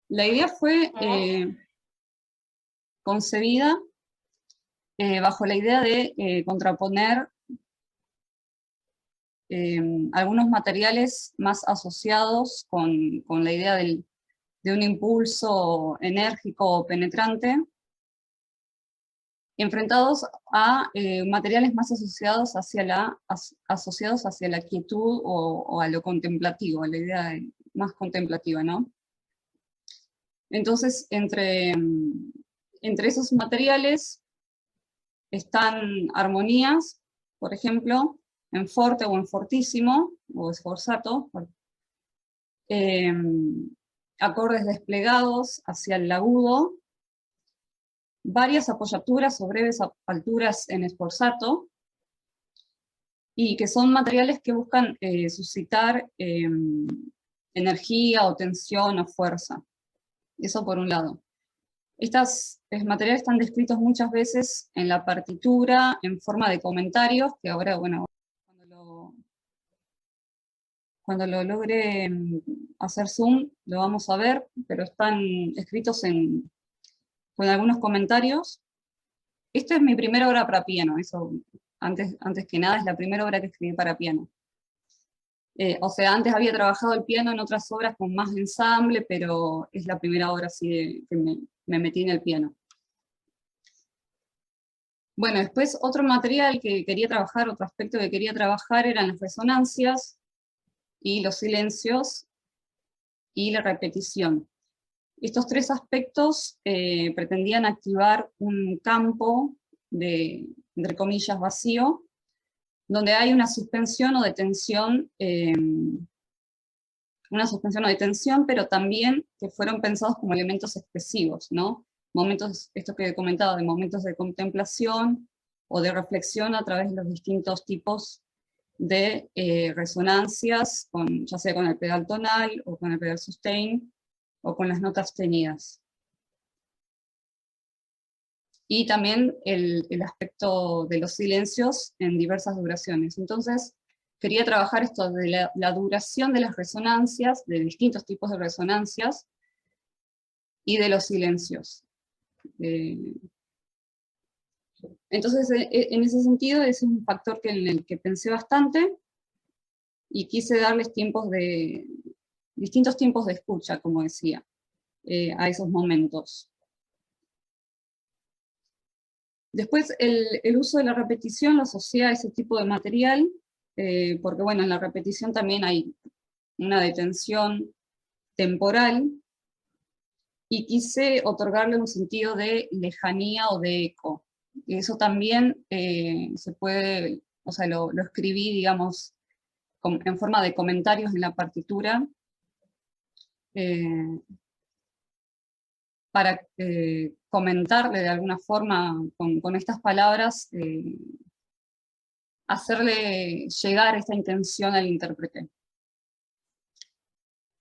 La idea fue concebida bajo la idea de contraponer algunos materiales más asociados con la idea de un impulso enérgico o penetrante, enfrentados a materiales más asociados hacia la quietud o a lo contemplativo, a la idea más contemplativa, ¿no? Entonces, entre esos materiales están armonías, por ejemplo, en forte o en fortísimo, o sforzato, acordes desplegados hacia el agudo, varias apoyaturas o breves alturas en sforzato, y que son materiales que buscan suscitar energía o tensión o fuerza. Eso por un lado. Estos materiales están descritos muchas veces en la partitura en forma de comentarios, que ahora, bueno, cuando lo logre hacer zoom lo vamos a ver, pero están escritos con algunos comentarios. Esta es mi primera obra para piano, eso antes que nada es la primera obra que escribí para piano. O sea, antes había trabajado el piano en otras obras con más ensamble, pero es la primera obra así que me metí en el piano. Bueno, después otro material que quería trabajar, otro aspecto que quería trabajar eran las resonancias y los silencios y la repetición. Estos tres aspectos pretendían activar un campo entre comillas, vacío, donde hay una suspensión o de tensión, pero también que fueron pensados como elementos expresivos, ¿no? Momentos, esto que comentaba, de momentos de contemplación o de reflexión a través de los distintos tipos de resonancias, ya sea con el pedal tonal, o con el pedal sustain, o con las notas tenidas. Y también el aspecto de los silencios en diversas duraciones. Entonces, quería trabajar esto de la duración de las resonancias, de distintos tipos de resonancias, y de los silencios. Entonces, en ese sentido, ese es un factor en el que pensé bastante, y quise darles distintos tiempos de escucha, como decía, a esos momentos. Después, el uso de la repetición lo asocié a ese tipo de material, porque bueno, en la repetición también hay una detención temporal, y quise otorgarle un sentido de lejanía o de eco. Y eso también se puede, o sea, lo escribí, digamos, en forma de comentarios en la partitura, para comentarle de alguna forma con estas palabras, hacerle llegar esta intención al intérprete.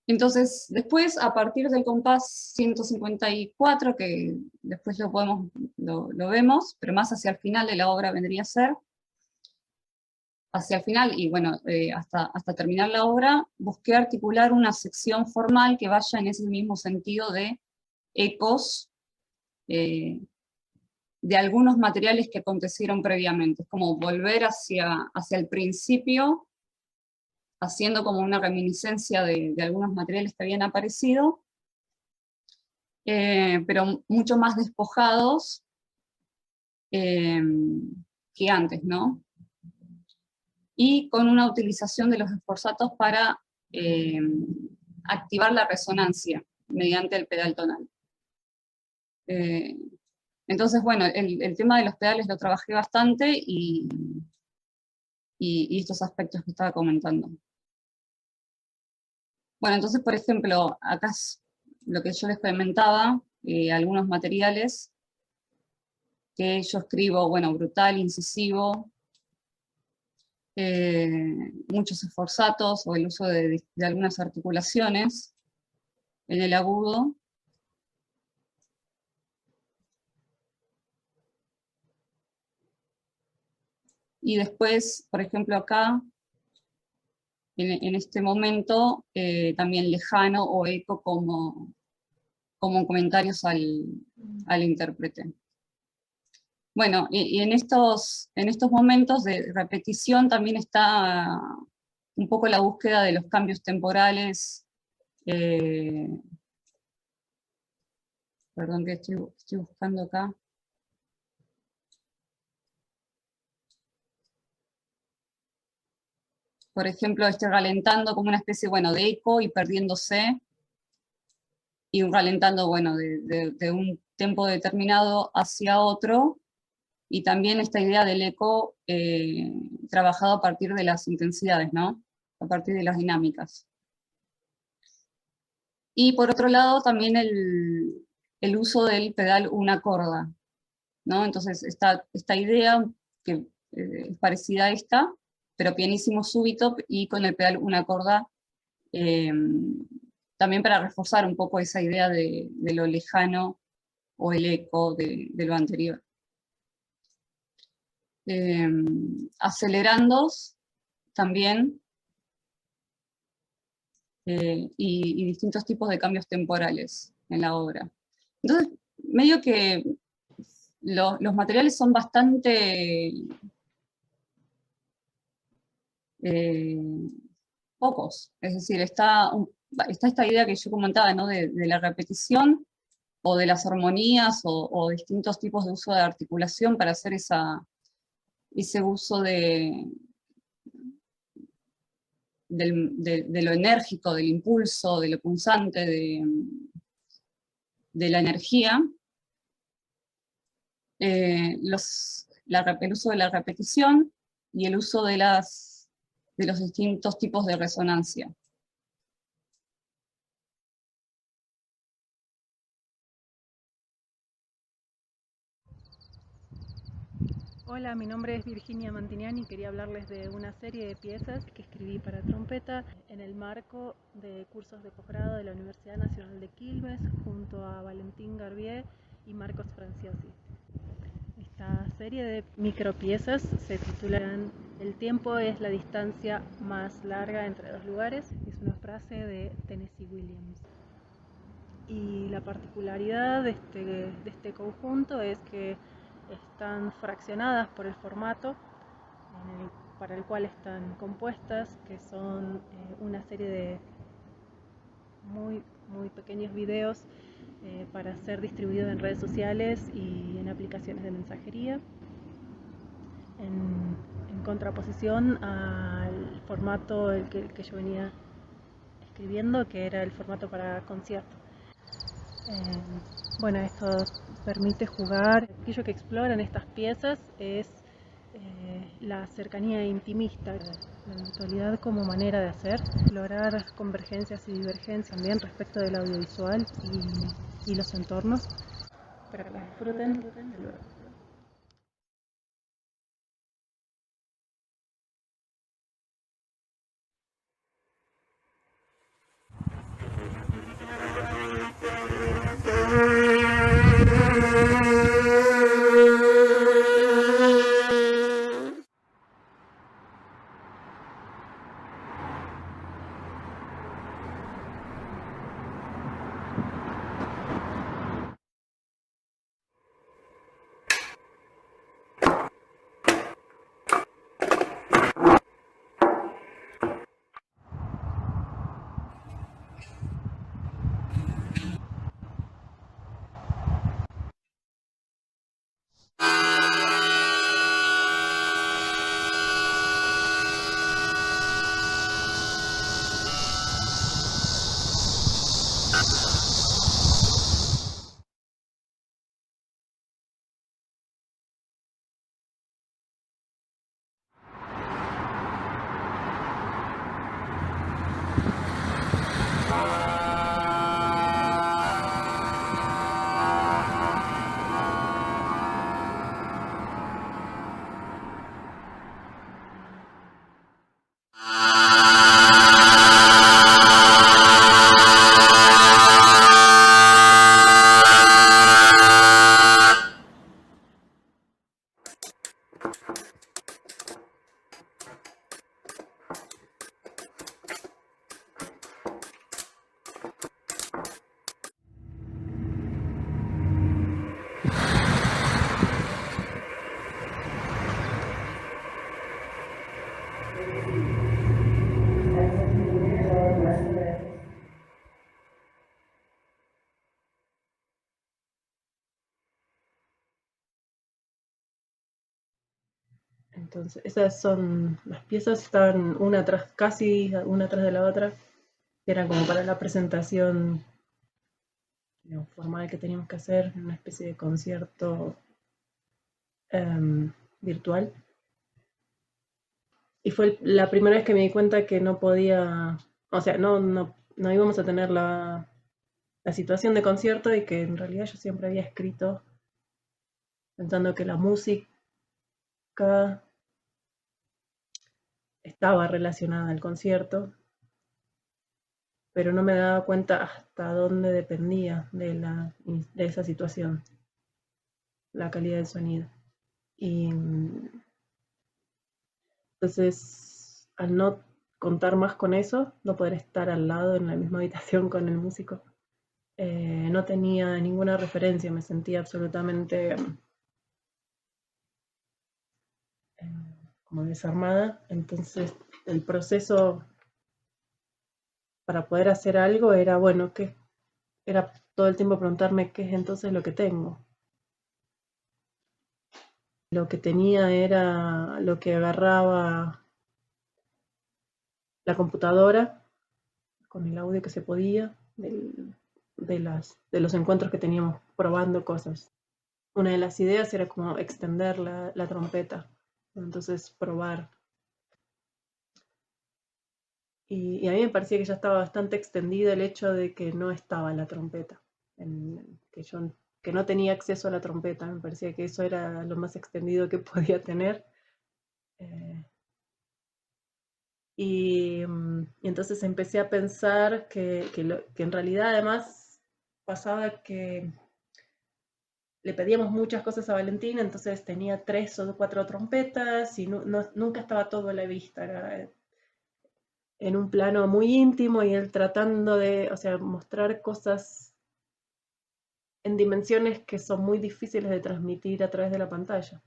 Entonces, después, a partir del compás 154, que después lo vemos, pero más hacia el final de la obra vendría a ser, hacia el final, y bueno, hasta terminar la obra, busqué articular una sección formal que vaya en ese mismo sentido de ecos de algunos materiales que acontecieron previamente. Es como volver hacia el principio, haciendo como una reminiscencia de algunos materiales que habían aparecido, pero mucho más despojados que antes, ¿no? Y con una utilización de los sforzatos para activar la resonancia mediante el pedal tonal. Entonces, bueno, el tema de los pedales lo trabajé bastante, y estos aspectos que estaba comentando. Bueno, entonces, por ejemplo, acá es lo que yo les comentaba, algunos materiales que yo escribo, bueno, brutal, incisivo, muchos sforzatos, o el uso de algunas articulaciones en el agudo. Y después, por ejemplo, acá, en este momento, también lejano o eco como comentarios al intérprete. Bueno, y en estos momentos de repetición también está un poco la búsqueda de los cambios temporales. Perdón que estoy buscando acá. Por ejemplo, ralentando como una especie, bueno, de eco y perdiéndose, y un ralentando, bueno, de un tiempo determinado hacia otro, y también esta idea del eco trabajado a partir de las intensidades, ¿no? A partir de las dinámicas. Y por otro lado, también el uso del pedal una corda, ¿no? Entonces, esta idea que es parecida a esta, pero pianísimo súbito y con el pedal una corda, también para reforzar un poco esa idea de lo lejano o el eco de lo anterior. Acelerandos también, y distintos tipos de cambios temporales en la obra. Entonces, medio que los materiales son bastante pocos, es decir, está esta idea que yo comentaba, ¿no? de la repetición, o de las armonías, o distintos tipos de uso de articulación para hacer ese uso de lo enérgico, del impulso, de lo punzante, de la energía. El uso de la repetición y el uso de los distintos tipos de resonancia. Hola, mi nombre es Virginia Mantiniani y quería hablarles de una serie de piezas que escribí para trompeta en el marco de cursos de posgrado de la Universidad Nacional de Quilmes junto a Valentín Garbier y Marcos Franciosi. Esta serie de micropiezas se titulan "El tiempo es la distancia más larga entre dos lugares". Es una frase de Tennessee Williams. Y la particularidad de este conjunto es que están fraccionadas por el formato para el cual están compuestas, que son una serie de muy pequeños videos para ser distribuidos en redes sociales y en aplicaciones de mensajería, en contraposición al formato que yo venía escribiendo, que era el formato para concierto. Bueno, esto permite jugar. Aquello que exploran estas piezas es la cercanía intimista, la virtualidad como manera de hacer, explorar convergencias y divergencias también respecto del audiovisual y los entornos. Para que las disfruten. Entonces, esas son, las piezas estaban casi una tras de la otra, que eran como para la presentación, digamos, formal que teníamos que hacer, una especie de concierto virtual. Y fue la primera vez que me di cuenta que no podía, o sea, no íbamos a tener la situación de concierto, y que en realidad yo siempre había escrito pensando que la música estaba relacionada al concierto, pero no me daba cuenta hasta dónde dependía de esa situación, la calidad del sonido. Y entonces, al no contar más con eso, no poder estar al lado en la misma habitación con el músico, no tenía ninguna referencia, me sentía absolutamente como desarmada. Entonces, el proceso para poder hacer algo era, bueno, que era todo el tiempo preguntarme qué es entonces lo que tengo. Lo que tenía era lo que agarraba la computadora con el audio que se podía de los encuentros que teníamos probando cosas. Una de las ideas era como extender la trompeta, entonces probar. Y a mí me parecía que ya estaba bastante extendido el hecho de que no estaba la trompeta, que no tenía acceso a la trompeta. Me parecía que eso era lo más extendido que podía tener. Eh, y entonces empecé a pensar que en realidad además pasaba que le pedíamos muchas cosas a Valentina, entonces tenía 3 o 4 trompetas y nunca estaba todo a la vista. Era en un plano muy íntimo, y él tratando de, o sea, mostrar cosas en dimensiones que son muy difíciles de transmitir a través de la pantalla.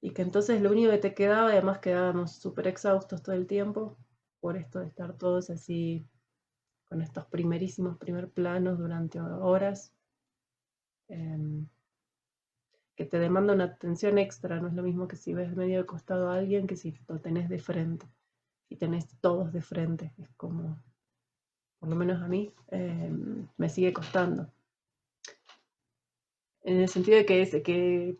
Y que entonces lo único que te quedaba, además quedábamos súper exhaustos todo el tiempo, por esto de estar todos así con estos primer planos durante horas, eh, que te demanda una atención extra. No es lo mismo que si ves medio de costado a alguien que si lo tenés de frente, y tenés todos de frente. Es como, por lo menos a mí, me sigue costando. En el sentido de que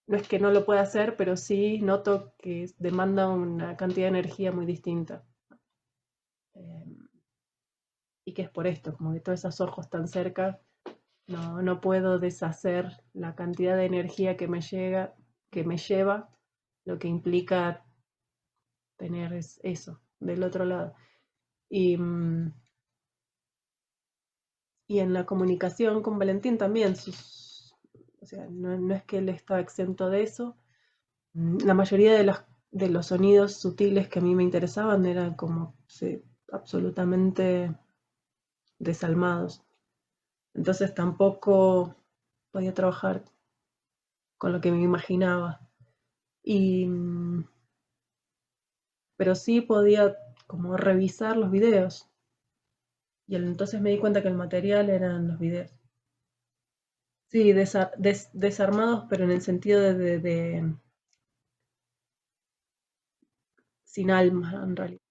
no es que no lo pueda hacer, pero sí noto que demanda una cantidad de energía muy distinta. Eh, y que es por esto, como que todos esos ojos tan cerca, no puedo deshacer la cantidad de energía que me lleva, lo que implica tener eso del otro lado. Y, y en la comunicación con Valentín también, o sea, no es que él estaba exento de eso. La mayoría de los sonidos sutiles que a mí me interesaban eran como absolutamente desalmados. Entonces tampoco podía trabajar con lo que me imaginaba. Y, pero sí podía como revisar los videos. Y entonces me di cuenta que el material eran los videos. Sí, desarmados, pero en el sentido de sin alma, en realidad.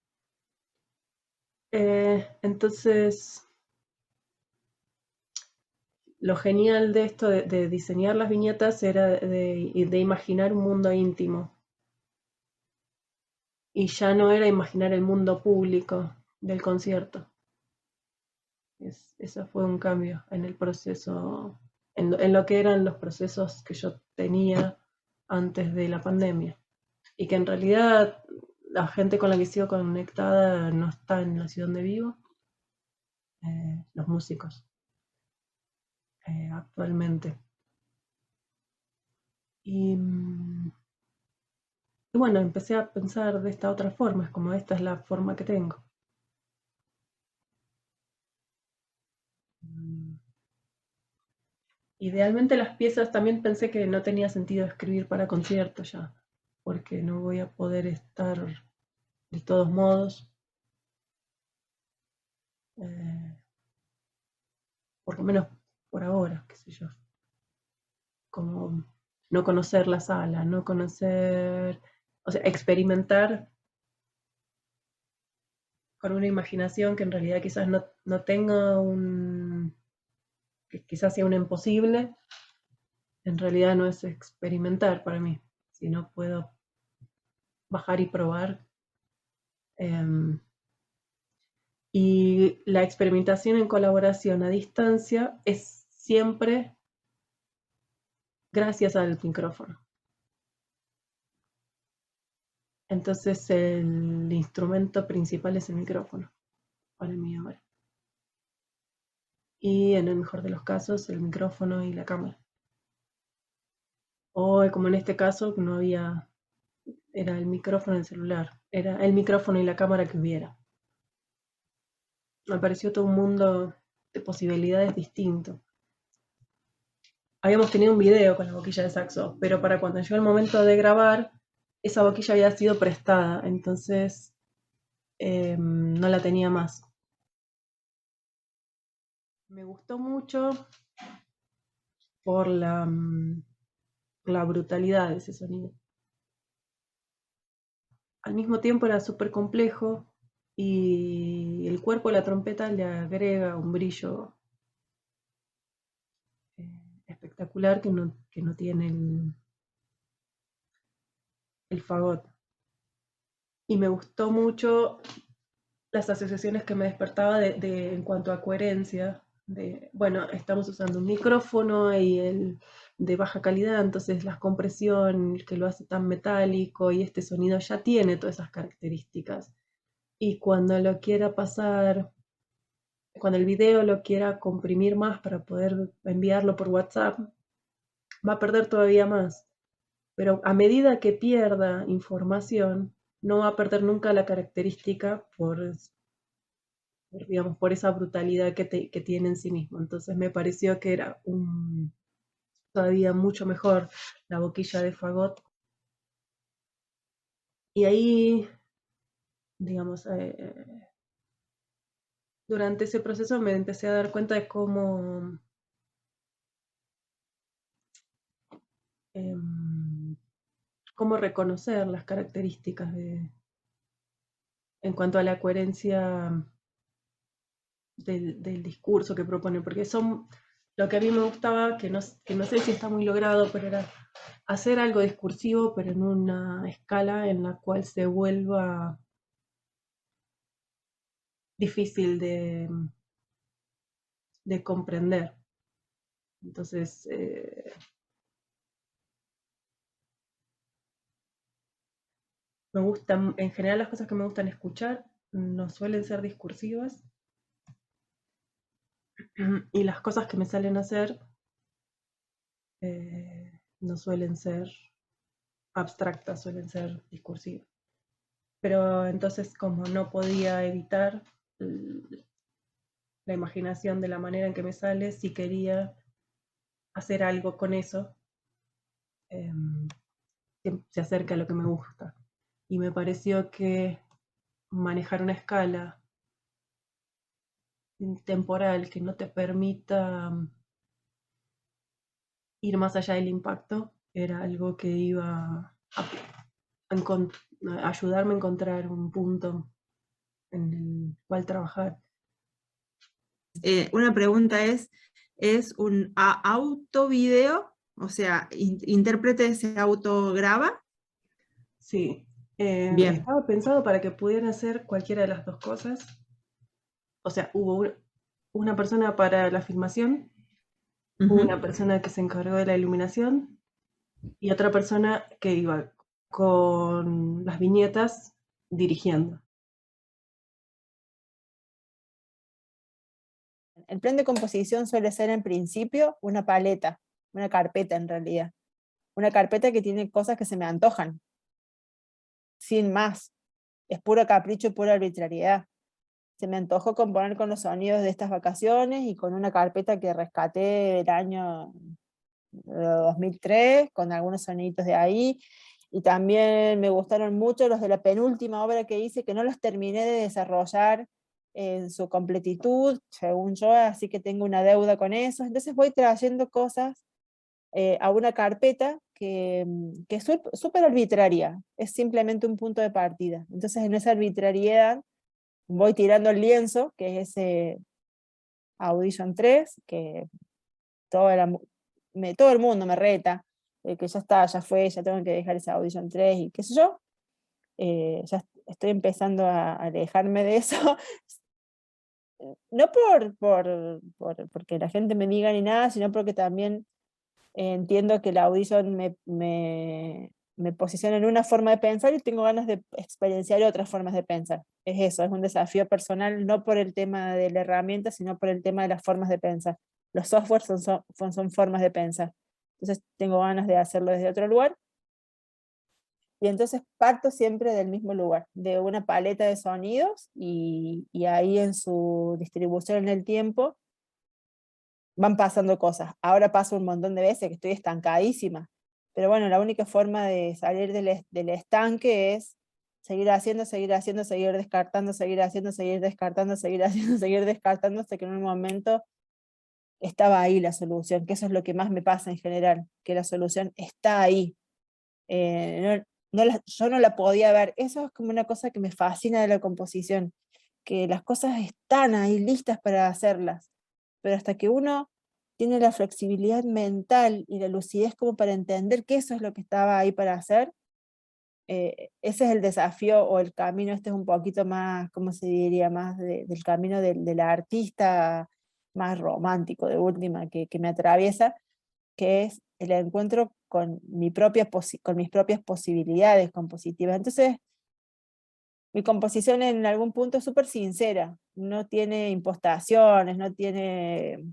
Entonces, lo genial de esto de diseñar las viñetas era de imaginar un mundo íntimo. Y ya no era imaginar el mundo público del concierto. Eso fue un cambio en el proceso, en lo que eran los procesos que yo tenía antes de la pandemia. Y que en realidad la gente con la que sigo conectada no está en la ciudad donde vivo, los músicos, actualmente. Y, y bueno, empecé a pensar de esta otra forma, es como esta es la forma que tengo. Idealmente las piezas también pensé que no tenía sentido escribir para conciertos ya, porque no voy a poder estar de todos modos, eh, por lo menos por ahora, qué sé yo. Como no conocer la sala, no conocer, o sea, experimentar con una imaginación que en realidad quizás no tenga que quizás sea un imposible, en realidad no es experimentar para mí, si no puedo bajar y probar. Y la experimentación en colaboración a distancia es siempre gracias al micrófono. Entonces el instrumento principal es el micrófono, para mí ahora. Y en el mejor de los casos, el micrófono y la cámara. O como en este caso, no había, era el micrófono y el celular, era el micrófono y la cámara que hubiera. Me pareció todo un mundo de posibilidades distinto. Habíamos tenido un video con la boquilla de saxo, pero para cuando llegó el momento de grabar, esa boquilla había sido prestada, entonces no la tenía más. Me gustó mucho por la brutalidad de ese sonido. Al mismo tiempo era súper complejo y el cuerpo de la trompeta le agrega un brillo espectacular que no tiene el fagot. Y me gustó mucho las asociaciones que me despertaba en cuanto a coherencia. Bueno, estamos usando un micrófono y el de baja calidad, entonces la compresión que lo hace tan metálico y este sonido ya tiene todas esas características. Y cuando lo quiera pasar, cuando el video lo quiera comprimir más para poder enviarlo por WhatsApp, va a perder todavía más. Pero a medida que pierda información, no va a perder nunca la característica digamos, por esa brutalidad que tiene en sí mismo. Entonces me pareció que era todavía mucho mejor la boquilla de fagot. Y ahí, digamos, durante ese proceso me empecé a dar cuenta de cómo reconocer las características en cuanto a la coherencia del discurso que propone, porque son lo que a mí me gustaba, que no sé si está muy logrado, pero era hacer algo discursivo, pero en una escala en la cual se vuelva difícil de comprender. Entonces, me gustan, en general las cosas que me gustan escuchar no suelen ser discursivas, y las cosas que me salen a hacer no suelen ser abstractas, suelen ser discursivas. Pero entonces, como no podía evitar la imaginación de la manera en que me sale, si quería hacer algo con eso, que se acerca a lo que me gusta. Y me pareció que manejar una escala temporal que no te permita ir más allá del impacto era algo que iba a ayudarme a encontrar un punto en el cual trabajar. Una pregunta ¿es un autovideo? O sea, ¿intérprete se autograba? Sí, Bien. estaba pensado para que pudiera hacer cualquiera de las dos cosas. O sea, hubo una persona para la filmación, una persona que se encargó de la iluminación y otra persona que iba con las viñetas dirigiendo. El plan de composición suele ser en principio una paleta, una carpeta en realidad. Una carpeta que tiene cosas que se me antojan, sin más. Es puro capricho, pura arbitrariedad. Se me antojó componer con los sonidos de estas vacaciones y con una carpeta que rescaté del año 2003, con algunos soniditos de ahí. Y también me gustaron mucho los de la penúltima obra que hice, que no los terminé de desarrollar en su completitud, según yo, así que tengo una deuda con eso. Entonces voy trayendo cosas a una carpeta que es súper arbitraria, es simplemente un punto de partida. Entonces en esa arbitrariedad voy tirando el lienzo, que es ese Audition 3, que todo el mundo me reta, que ya está, ya fue, ya tengo que dejar ese Audition 3 y qué sé yo. Ya estoy empezando a alejarme de eso. No porque la gente me diga ni nada, sino porque también entiendo que la Audition me posiciona en una forma de pensar y tengo ganas de experienciar otras formas de pensar. Es eso, es un desafío personal, no por el tema de la herramienta, sino por el tema de las formas de pensar. Los softwares son formas de pensar. Entonces tengo ganas de hacerlo desde otro lugar. Y entonces parto siempre del mismo lugar, de una paleta de sonidos, y ahí en su distribución en el tiempo van pasando cosas. Ahora paso un montón de veces que estoy estancadísima, pero bueno, la única forma de salir del estanque es seguir haciendo, seguir descartando, seguir haciendo, seguir descartando, seguir haciendo, seguir descartando, hasta que en un momento estaba ahí la solución, que eso es lo que más me pasa en general, que la solución está ahí. Yo no la podía ver. Eso es como una cosa que me fascina de la composición, que las cosas están ahí listas para hacerlas, pero hasta que uno tiene la flexibilidad mental y la lucidez como para entender que eso es lo que estaba ahí para hacer, ese es el desafío o el camino. Este es un poquito más, ¿cómo se diría? Más del camino del artista más romántico, de última, que me atraviesa, que es el encuentro con mis propias posibilidades compositivas. Entonces, mi composición en algún punto es súper sincera, no tiene impostaciones, no tiene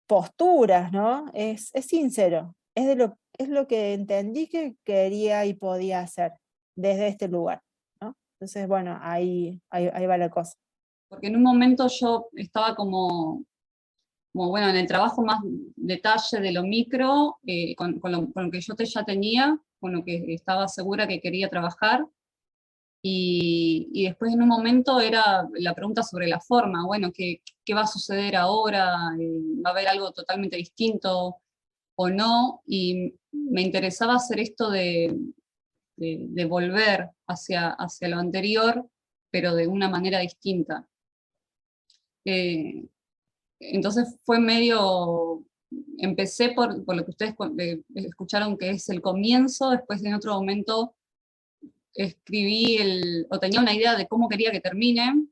posturas, ¿no? Es sincero, es lo que entendí que quería y podía hacer desde este lugar, ¿no? Entonces, bueno, ahí va la cosa. Porque en un momento yo estaba como bueno, en el trabajo más detalle de lo micro, con lo que yo ya tenía, con lo que estaba segura que quería trabajar, y después en un momento era la pregunta sobre la forma, bueno, ¿qué va a suceder ahora? ¿Va a haber algo totalmente distinto o no? Y me interesaba hacer esto de volver hacia lo anterior, pero de una manera distinta. Entonces fue medio, empecé por lo que ustedes escucharon, que es el comienzo. Después en otro momento escribí o tenía una idea de cómo quería que termine,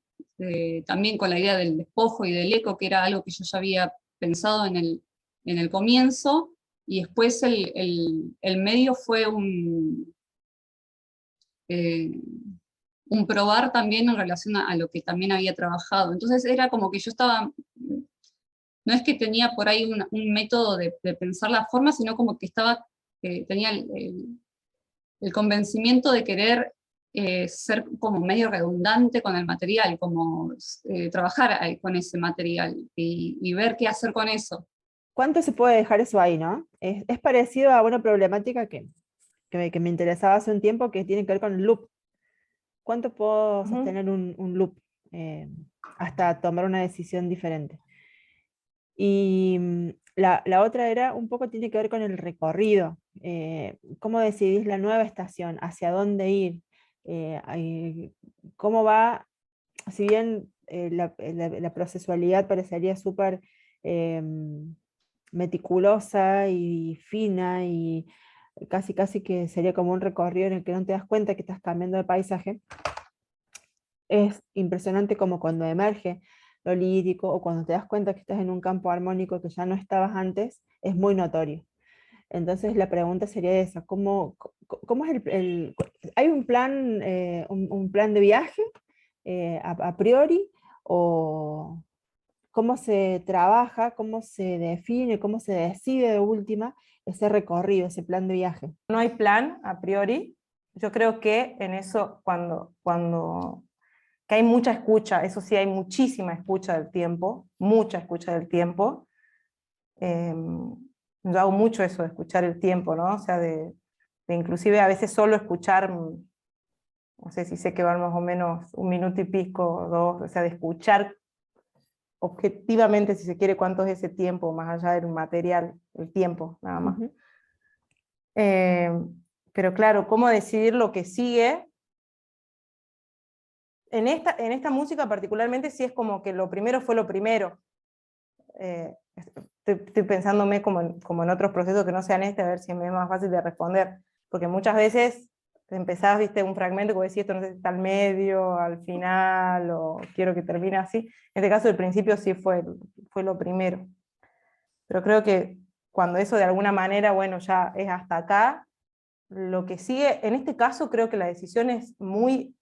también con la idea del despojo y del eco, que era algo que yo ya había pensado en el comienzo, y después el medio fue un probar también en relación a lo que también había trabajado. Entonces era como que yo estaba, no es que tenía por ahí un método de pensar la forma, sino como que tenía el convencimiento de querer ser como medio redundante con el material, como trabajar con ese material y ver qué hacer con eso. ¿Cuánto se puede dejar eso ahí, no? Es parecido a una problemática que me interesaba hace un tiempo, que tiene que ver con el loop. ¿Cuánto puedo sostener un loop hasta tomar una decisión diferente? Y la otra era, un poco tiene que ver con el recorrido. ¿Cómo decidís la nueva estación? ¿Hacia dónde ir? ¿Cómo va? Si bien la procesualidad parecería súper meticulosa y fina, y casi que sería como un recorrido en el que no te das cuenta que estás cambiando de paisaje, es impresionante como cuando emerge lo lírico, o cuando te das cuenta que estás en un campo armónico que ya no estabas antes, es muy notorio. Entonces la pregunta sería esa: ¿cómo es ¿hay un plan, un plan de viaje a priori? ¿O cómo se trabaja, cómo se define, cómo se decide de última ese recorrido, ese plan de viaje? No hay plan a priori. Yo creo que en eso, que hay mucha escucha, eso sí, hay muchísima escucha del tiempo, mucha escucha del tiempo. Yo hago mucho eso de escuchar el tiempo, ¿no? O sea, de inclusive a veces solo escuchar, no sé si sé que van más o menos un minuto y pico, dos, o sea, de escuchar objetivamente, si se quiere, cuánto es ese tiempo, más allá del material, el tiempo, nada más. Pero claro, ¿cómo decidir lo que sigue? En esta música particularmente sí es como que lo primero fue lo primero. Estoy pensándome como en otros procesos que no sean este, a ver si me es más fácil de responder, porque muchas veces empezás, viste, un fragmento que decís, esto no sé si está al medio, al final, o quiero que termine así. En este caso, el principio sí fue lo primero. Pero creo que cuando eso de alguna manera, bueno, ya es hasta acá, lo que sigue, en este caso creo que la decisión es muy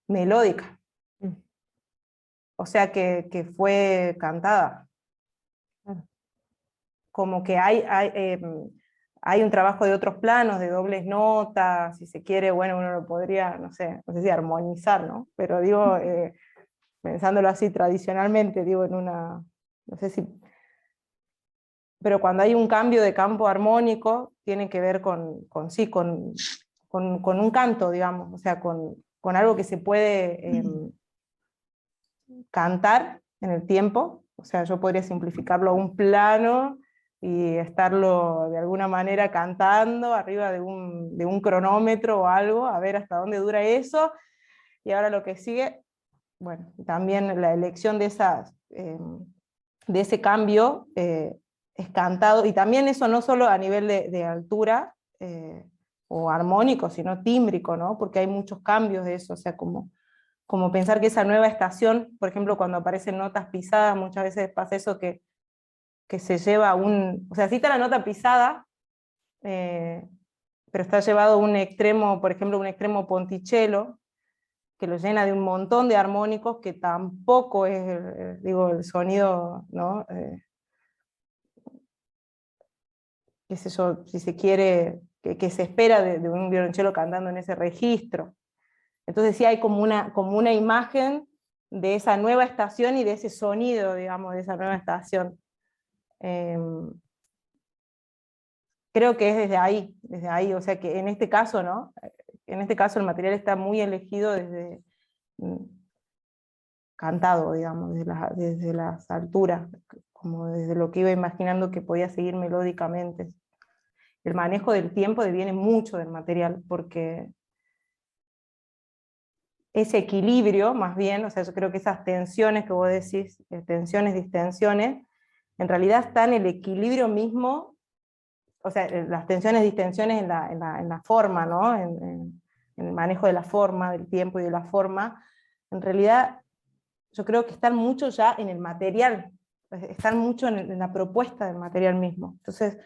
melódica. O sea que fue cantada. Como que hay un trabajo de otros planos, de dobles notas, si se quiere, bueno, uno lo podría, no sé si armonizar, ¿no? Pero digo, pensándolo así tradicionalmente, digo, no sé si... Pero cuando hay un cambio de campo armónico, tiene que ver con un canto, digamos, o sea, con algo que se puede cantar en el tiempo. O sea, yo podría simplificarlo a un plano y estarlo de alguna manera cantando arriba de un cronómetro o algo, a ver hasta dónde dura eso. Y ahora lo que sigue, bueno, también la elección de ese cambio es cantado, y también eso no solo a nivel de altura o armónico, sino tímbrico, ¿no? Porque hay muchos cambios de eso, o sea, como pensar que esa nueva estación, por ejemplo, cuando aparecen notas pisadas, muchas veces pasa eso que se lleva o sea, sí está la nota pisada, pero está llevado a un extremo, por ejemplo, un extremo ponticello, que lo llena de un montón de armónicos, que tampoco es, digo, el sonido, ¿no? Qué sé yo, si se quiere, que se espera de un violonchelo cantando en ese registro. Entonces sí hay como una imagen de esa nueva estación y de ese sonido, digamos, de esa nueva estación. Creo que es desde ahí, o sea que en este caso, ¿no? En este caso el material está muy elegido desde cantado, digamos, desde las alturas, como desde lo que iba imaginando que podía seguir melódicamente. El manejo del tiempo deviene mucho del material, porque ese equilibrio, más bien, o sea, yo creo que esas tensiones que vos decís, tensiones, distensiones, en realidad están en el equilibrio mismo, o sea, las tensiones, distensiones en la forma, ¿no? En el manejo de la forma, del tiempo y de la forma, en realidad yo creo que están mucho ya en el material, están mucho en la propuesta del material mismo. Entonces,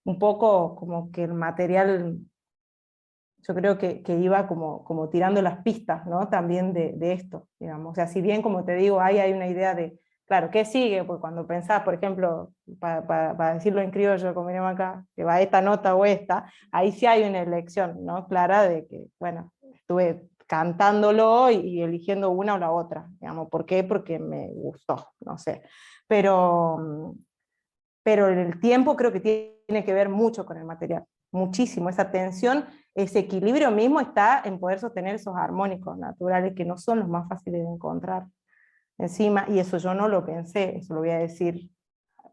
un poco como que el material, yo creo que iba como tirando las pistas, ¿no? También de esto, digamos. O sea, si bien, como te digo, hay una idea de, claro, ¿qué sigue? Pues cuando pensás, por ejemplo, para decirlo en criollo, como diremos acá, que va esta nota o esta, ahí sí hay una elección, ¿no? Clara de que, bueno, estuve cantándolo y eligiendo una o la otra, digamos. ¿Por qué? Porque me gustó, no sé. Pero el tiempo creo que tiene que ver mucho con el material, muchísimo. Esa tensión, ese equilibrio mismo está en poder sostener esos armónicos naturales que no son los más fáciles de encontrar encima, y eso yo no lo pensé, eso lo voy a decir,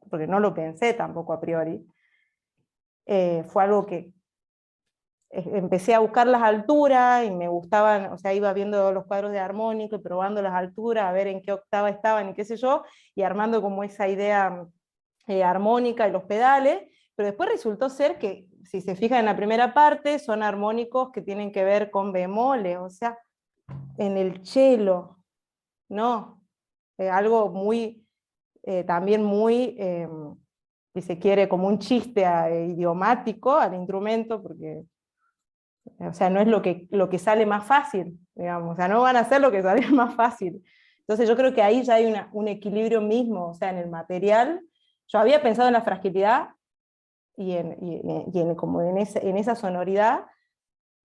porque no lo pensé tampoco a priori. Fue algo que empecé a buscar las alturas y me gustaban, o sea, iba viendo los cuadros de armónico y probando las alturas, a ver en qué octava estaban y qué sé yo, y armando como esa idea armónica y los pedales, pero después resultó ser que, si se fijan en la primera parte, son armónicos que tienen que ver con bemoles, o sea, en el cello, ¿no? Algo muy, también muy, si se quiere, como un chiste idiomático al instrumento, porque, o sea, no es lo que sale más fácil, digamos, o sea, no van a hacer lo que sale más fácil. Entonces yo creo que ahí ya hay un equilibrio mismo, o sea, en el material. Yo había pensado en la fragilidad como en esa sonoridad,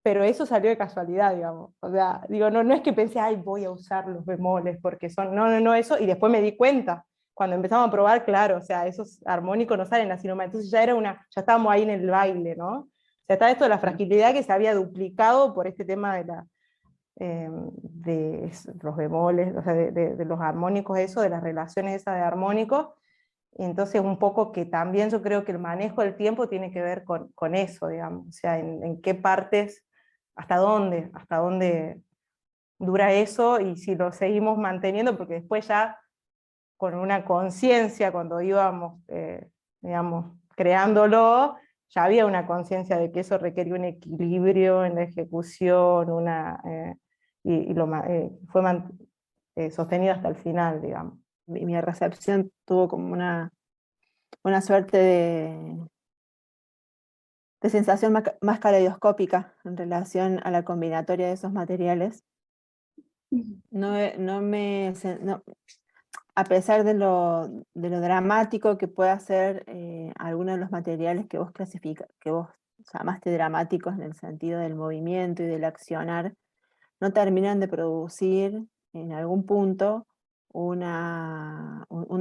pero eso salió de casualidad, digamos. O sea, digo, no es que pensé, ay, voy a usar los bemoles, porque son, no, eso, y después me di cuenta, cuando empezamos a probar, claro, o sea, esos armónicos no salen así nomás, entonces ya estábamos ahí en el baile, ¿no? O sea, está esto de la fragilidad que se había duplicado por este tema de los bemoles, o sea, de los armónicos, eso, de las relaciones esas de armónicos. Y entonces un poco que también yo creo que el manejo del tiempo tiene que ver con eso, digamos, o sea, en qué partes, hasta dónde dura eso, y si lo seguimos manteniendo, porque después ya con una conciencia, cuando íbamos, digamos, creándolo, ya había una conciencia de que eso requería un equilibrio en la ejecución, fue sostenido hasta el final, digamos. Mi recepción tuvo como una suerte de sensación más caleidoscópica en relación a la combinatoria de esos materiales. A pesar de lo dramático que pueda ser algunos de los materiales que vos que vos llamaste dramáticos en el sentido del movimiento y del accionar, no terminan de producir en algún punto un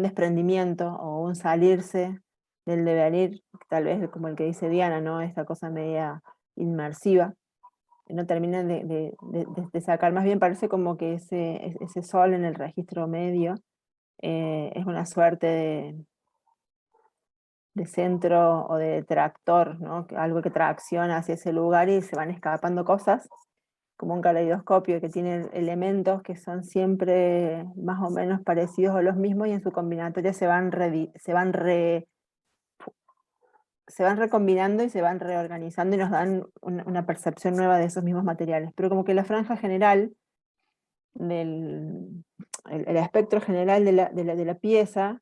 desprendimiento o un salirse del devenir, tal vez como el que dice Diana, ¿no? Esta cosa media inmersiva. No terminan de sacar, más bien parece como que ese sol en el registro medio es una suerte de centro o de tractor, ¿no? Algo que tracciona hacia ese lugar y se van escapando cosas, como un caleidoscopio que tiene elementos que son siempre más o menos parecidos o los mismos, y en su combinatoria se van recombinando y se van reorganizando y nos dan una percepción nueva de esos mismos materiales. Pero como que la franja general, el espectro general de la pieza,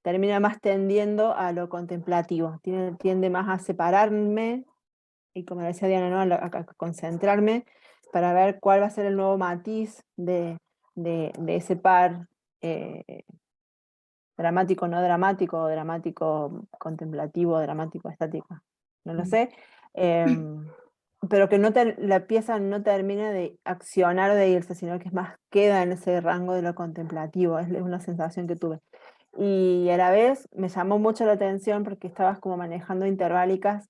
termina más tendiendo a lo contemplativo, tiende más a separarme, y como decía Diana, ¿no? a concentrarme para ver cuál va a ser el nuevo matiz de ese par dramático, no dramático, o dramático contemplativo, dramático estático, no lo sé, pero que la pieza no termina de accionar o de irse, sino que es más, queda en ese rango de lo contemplativo, es una sensación que tuve. Y a la vez me llamó mucho la atención porque estabas como manejando interválicas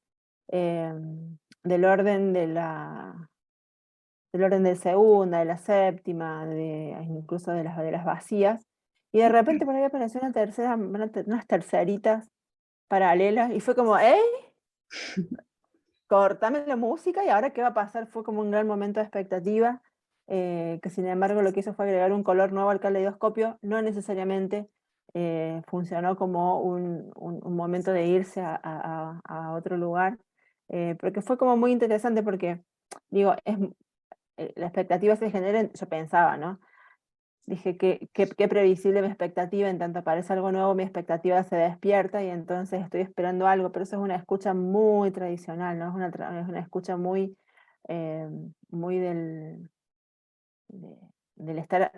del orden del orden de segunda, de la séptima, incluso de las vacías, y de repente por ahí apareció unas terceritas paralelas, y fue como, ¡ey! Cortame la música, y ahora qué va a pasar. Fue como un gran momento de expectativa, que sin embargo lo que hizo fue agregar un color nuevo al caleidoscopio, no necesariamente funcionó como un momento de irse a otro lugar, porque fue como muy interesante porque, digo, la expectativa se genera, yo pensaba, ¿no? Dije, qué previsible mi expectativa, en tanto aparece algo nuevo, mi expectativa se despierta, y entonces estoy esperando algo, pero eso es una escucha muy tradicional, ¿no? Es una escucha muy, muy del estar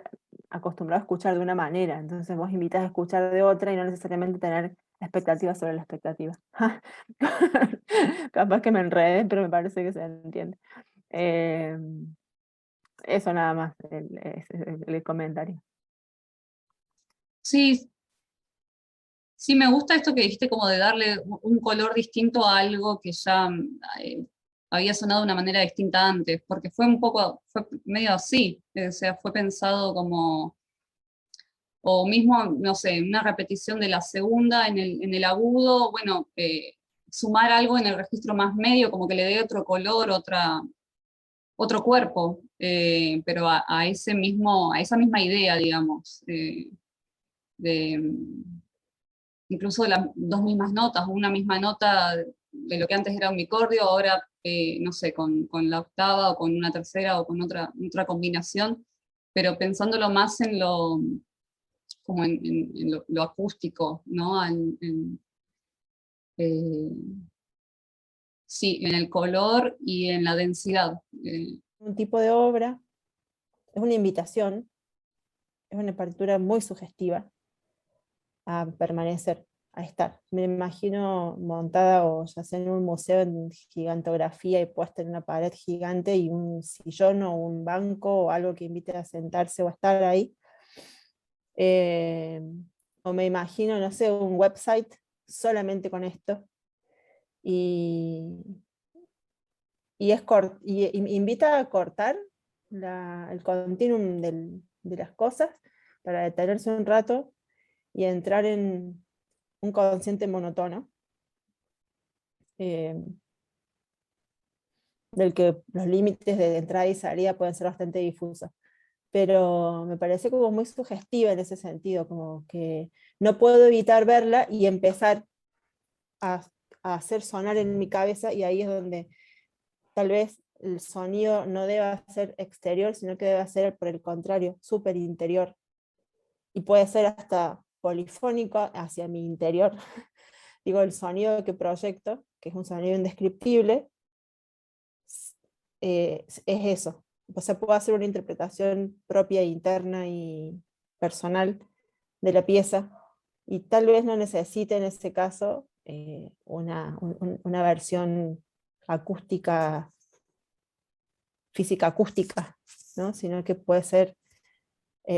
acostumbrado a escuchar de una manera, entonces vos invitas a escuchar de otra y no necesariamente tener expectativas sobre la expectativa. Capaz que me enredé, pero me parece que se entiende. Eso nada más, el comentario. Sí, sí, me gusta esto que dijiste como de darle un color distinto a algo que ya había sonado de una manera distinta antes, porque fue medio así, o sea, fue pensado como, o mismo, no sé, una repetición de la segunda en el agudo, bueno, sumar algo en el registro más medio, como que le dé otro color, otro cuerpo, pero a esa misma idea, digamos, de incluso de las dos mismas notas, o una misma nota de lo que antes era un bicordio, ahora, no sé, con la octava, o con una tercera, o con otra combinación, pero pensándolo más en como en lo acústico, ¿no? Eh, sí, en el color y en la densidad. Un tipo de obra, es una invitación, es una partitura muy sugestiva a permanecer, a estar. Me imagino montada o ya sea en un museo en gigantografía y puesta en una pared gigante, y un sillón o un banco o algo que invite a sentarse o a estar ahí. O me imagino, no sé, un website solamente con esto, y y invita a cortar el continuum de las cosas para detenerse un rato y entrar en un consciente monotono, del que los límites de entrada y salida pueden ser bastante difusos. Pero me parece como muy sugestiva en ese sentido, como que no puedo evitar verla y empezar a hacer sonar en mi cabeza, y ahí es donde tal vez el sonido no deba ser exterior, sino que debe ser, por el contrario, súper interior. Y puede ser hasta polifónico hacia mi interior. Digo, el sonido que proyecto, que es un sonido indescriptible, es eso. O sea, puedo hacer una interpretación propia, interna y personal de la pieza, y tal vez no necesite en ese caso una versión acústica, física acústica, ¿no? Sino que puede ser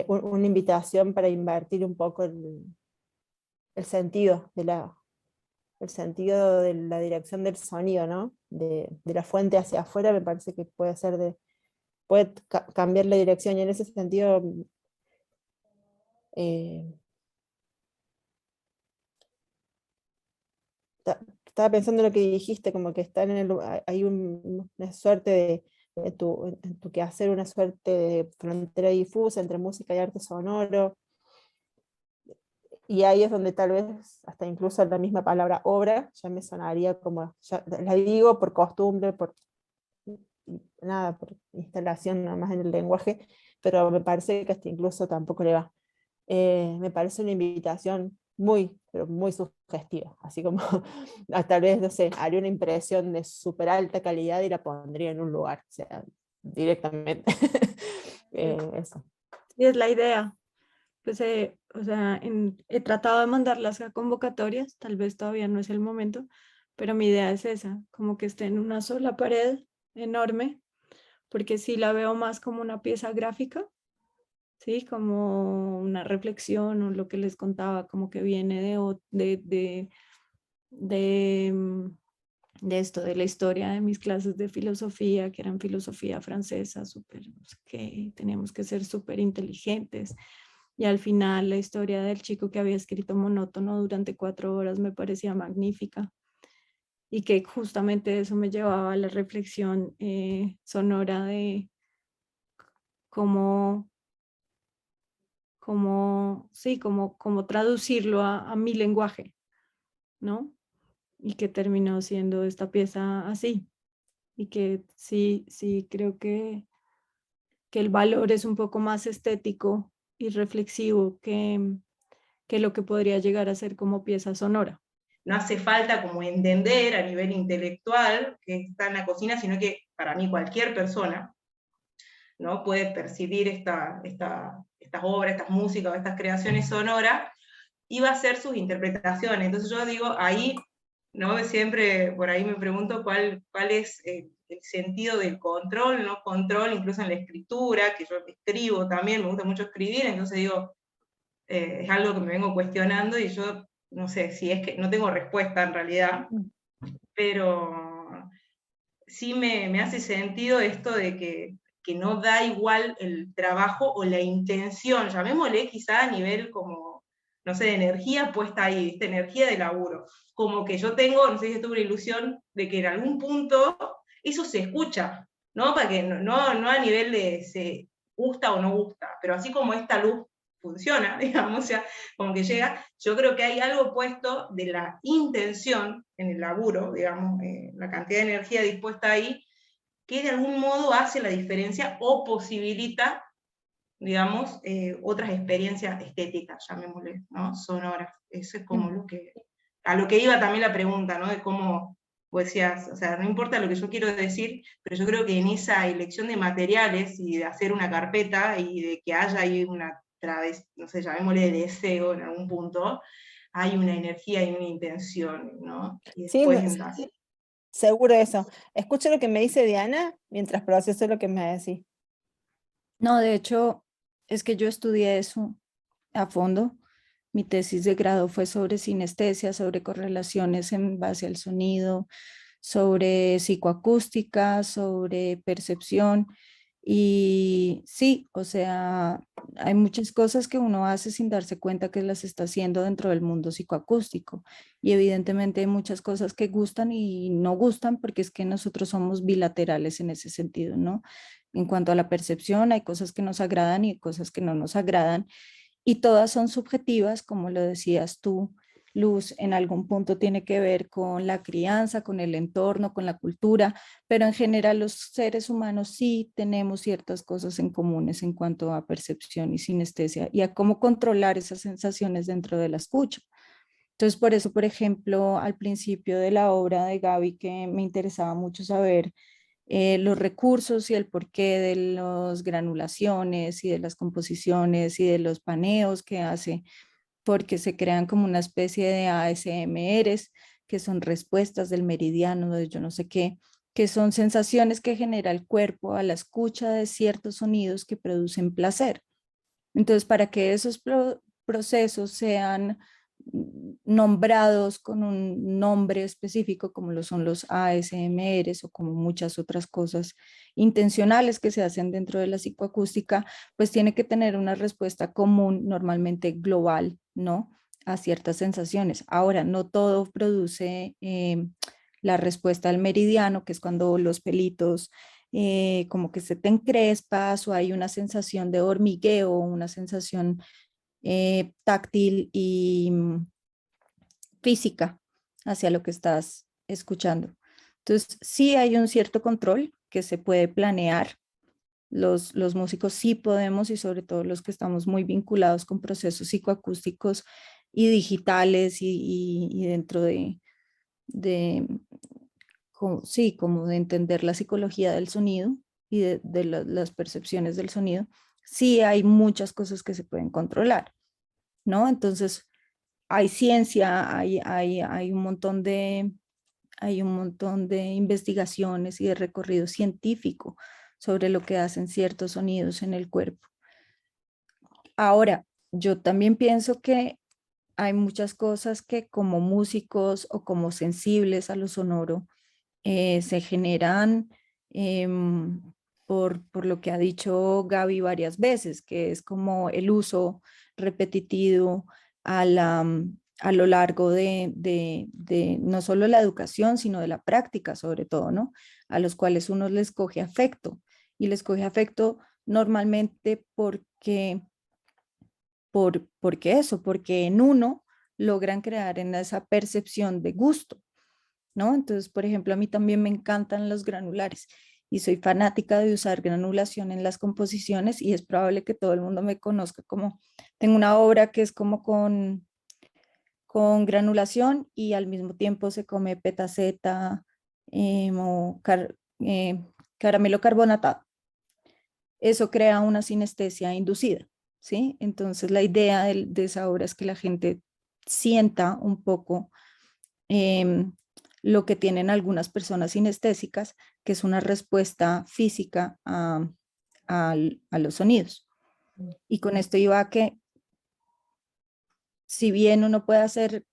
una invitación para invertir un poco el sentido el sentido de la dirección del sonido, ¿no? De la fuente hacia afuera. Me parece que puede ser puede cambiar la dirección, y en ese sentido estaba pensando en lo que dijiste, como que están hay una suerte en tu quehacer, una suerte de frontera difusa entre música y arte sonoro, y ahí es donde tal vez hasta incluso la misma palabra obra ya me sonaría como, ya la digo por costumbre, por instalación nada más en el lenguaje, pero me parece que hasta incluso tampoco le va. Me parece una invitación pero muy sugestiva, así como tal vez, no sé, haría una impresión de súper alta calidad y la pondría en un lugar, o sea, directamente. Eso. Y es la idea. Pues, o sea, he tratado de mandarlas a convocatorias, tal vez todavía no es el momento, pero mi idea es esa, como que esté en una sola pared enorme, porque sí la veo más como una pieza gráfica, ¿sí? Como una reflexión, o lo que les contaba, como que viene de esto, de la historia de mis clases de filosofía, que eran filosofía francesa, súper, no sé qué, teníamos que ser súper inteligentes. Y al final la historia del chico que había escrito monótono durante 4 horas me parecía magnífica. Y que justamente eso me llevaba a la reflexión sonora de cómo traducirlo a mi lenguaje, ¿no? Y que terminó siendo esta pieza así. Y que sí creo que el valor es un poco más estético y reflexivo que lo que podría llegar a ser como pieza sonora. No hace falta como entender a nivel intelectual que está en la cocina, sino que para mí cualquier persona, ¿no?, puede percibir estas obras, estas músicas, estas creaciones sonoras, y va a hacer sus interpretaciones. Entonces yo digo, ahí, ¿no?, siempre por ahí me pregunto cuál es el sentido del control, ¿no? Control incluso en la escritura, que yo escribo también, me gusta mucho escribir, entonces digo, es algo que me vengo cuestionando, y yo no sé si es que no tengo respuesta en realidad, pero sí me hace sentido esto de que no da igual el trabajo o la intención, llamémosle quizá a nivel como, no sé, de energía puesta ahí, ¿viste? Energía de laburo. Como que yo tengo, no sé si tuve una ilusión de que en algún punto eso se escucha, ¿no? Para que no a nivel de se gusta o no gusta, pero así como esta luz funciona, digamos, o sea, como que llega, yo creo que hay algo puesto de la intención en el laburo, digamos, la cantidad de energía dispuesta ahí, que de algún modo hace la diferencia o posibilita, digamos, otras experiencias estéticas, llamémosle, ¿no?, sonoras. Eso es como a lo que iba también la pregunta, ¿no?, de cómo, pues decías, o sea, no importa lo que yo quiero decir, pero yo creo que en esa elección de materiales y de hacer una carpeta y de que haya ahí una no sé, llamémosle de deseo en algún punto, hay una energía y una intención, ¿no? Y después Sí, seguro eso. Escucho lo que me dice Diana mientras proceso lo que me decís. No, de hecho, es que yo estudié eso a fondo. Mi tesis de grado fue sobre sinestesia, sobre correlaciones en base al sonido, sobre psicoacústica, sobre percepción. Y sí, o sea, hay muchas cosas que uno hace sin darse cuenta que las está haciendo dentro del mundo psicoacústico. Y evidentemente hay muchas cosas que gustan y no gustan porque es que nosotros somos bilaterales en ese sentido, ¿no? En cuanto a la percepción, hay cosas que nos agradan y cosas que no nos agradan. Y todas son subjetivas, como lo decías tú, Luz, en algún punto tiene que ver con la crianza, con el entorno, con la cultura, pero en general los seres humanos sí tenemos ciertas cosas en comunes en cuanto a percepción y sinestesia y a cómo controlar esas sensaciones dentro de la escucha. Entonces, por eso, por ejemplo, al principio de la obra de Gaby, que me interesaba mucho saber los recursos y el porqué de las granulaciones y de las composiciones y de los paneos que hace, porque se crean como una especie de ASMRs, que son respuestas del meridiano, de yo no sé qué, que son sensaciones que genera el cuerpo a la escucha de ciertos sonidos que producen placer. Entonces, para que esos procesos sean nombrados con un nombre específico, como lo son los ASMRs o como muchas otras cosas intencionales que se hacen dentro de la psicoacústica, pues tiene que tener una respuesta común, normalmente global, ¿no? A ciertas sensaciones. Ahora, no todo produce la respuesta al meridiano, que es cuando los pelitos como que se te encrespas o hay una sensación de hormigueo, una sensación táctil y física hacia lo que estás escuchando. Entonces, sí hay un cierto control que se puede planear. Los músicos sí podemos, y sobre todo los que estamos muy vinculados con procesos psicoacústicos y digitales y dentro de sí, como de entender la psicología del sonido y de las percepciones del sonido, sí hay muchas cosas que se pueden controlar, ¿no? Entonces, hay ciencia, hay un montón de investigaciones y de recorrido científico sobre lo que hacen ciertos sonidos en el cuerpo. Ahora, yo también pienso que hay muchas cosas que como músicos o como sensibles a lo sonoro se generan por lo que ha dicho Gaby varias veces, que es como el uso repetitivo a lo largo de no solo la educación, sino de la práctica sobre todo, ¿no? A los cuales uno les coge afecto, y les coge afecto normalmente porque en uno logran crear en esa percepción de gusto, ¿no? Entonces, por ejemplo, a mí también me encantan los granulares y soy fanática de usar granulación en las composiciones, y es probable que todo el mundo me conozca como, tengo una obra que es como con granulación y al mismo tiempo se come petaceta o caramelo carbonatado. Eso crea una sinestesia inducida, ¿sí? Entonces la idea de esa obra es que la gente sienta un poco lo que tienen algunas personas sinestésicas, que es una respuesta física a los sonidos. Y con esto iba a que, si bien uno puede hacer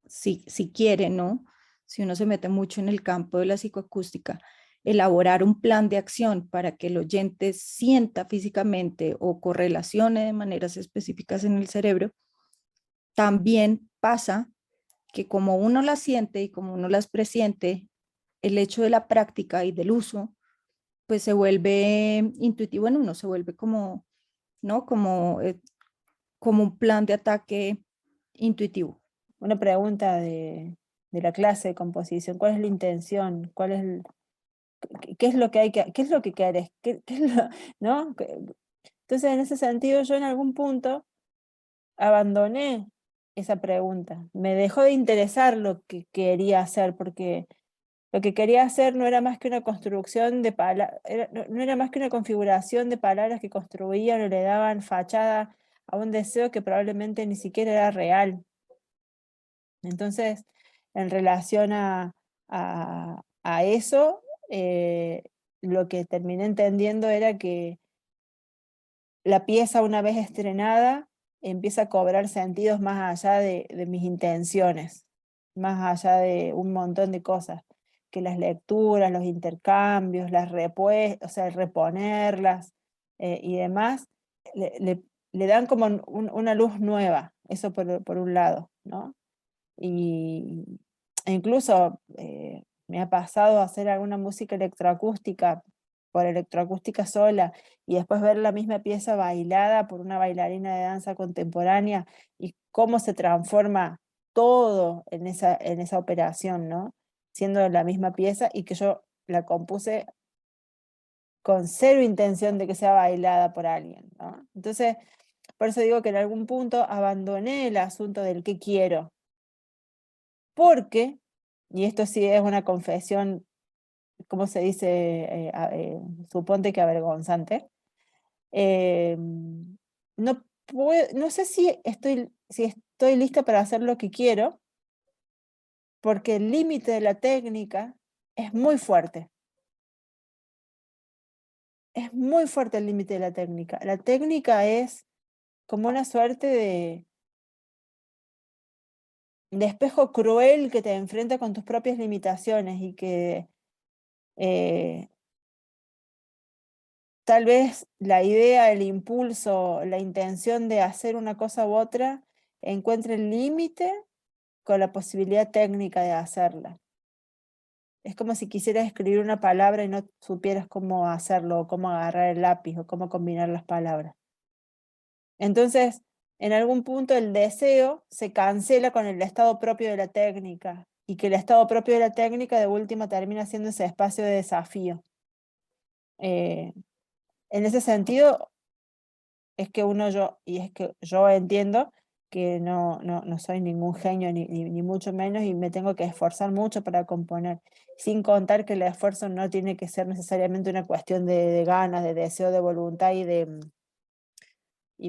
si quiere, ¿no? Si uno se mete mucho en el campo de la psicoacústica, elaborar un plan de acción para que el oyente sienta físicamente o correlacione de maneras específicas en el cerebro, también pasa que como uno las siente y como uno las presiente, el hecho de la práctica y del uso, pues se vuelve intuitivo en uno, se vuelve como, ¿no? Como un plan de ataque intuitivo. Una pregunta de la clase de composición: ¿cuál es la intención? ¿Qué es lo que hay qué es lo que querés? ¿No? Entonces, en ese sentido, yo en algún punto abandoné esa pregunta. Me dejó de interesar lo que quería hacer, porque lo que quería hacer no era más que una construcción de palabras, no era más que una configuración de palabras que construían o le daban fachada a un deseo que probablemente ni siquiera era real. Entonces, en relación a eso, lo que terminé entendiendo era que la pieza, una vez estrenada, empieza a cobrar sentidos más allá de mis intenciones. más allá de un montón de cosas, que las lecturas, los intercambios, o sea, el reponerlas y demás, le dan como una luz nueva, eso por un lado, ¿no? E incluso me ha pasado hacer alguna música electroacústica, por electroacústica sola, y después ver la misma pieza bailada por una bailarina de danza contemporánea, y cómo se transforma todo en esa operación, ¿no? Siendo la misma pieza, y que yo la compuse con cero intención de que sea bailada por alguien, ¿no? Entonces, por eso digo que en algún punto abandoné el asunto del qué quiero, porque, y esto sí es una confesión, ¿cómo se dice? Suponte que avergonzante. No sé si estoy lista para hacer lo que quiero, porque el límite de la técnica es muy fuerte. Es muy fuerte el límite de la técnica. La técnica es como una suerte de espejo cruel que te enfrenta con tus propias limitaciones y que tal vez la idea, el impulso, la intención de hacer una cosa u otra encuentre el límite con la posibilidad técnica de hacerla. Es como si quisieras escribir una palabra y no supieras cómo hacerlo, o cómo agarrar el lápiz, o cómo combinar las palabras. Entonces, en algún punto el deseo se cancela con el estado propio de la técnica, y que el estado propio de la técnica de última termina siendo ese espacio de desafío. En ese sentido, es que yo entiendo que no soy ningún genio, ni mucho menos, y me tengo que esforzar mucho para componer, sin contar que el esfuerzo no tiene que ser necesariamente una cuestión de ganas, de deseo, de voluntad y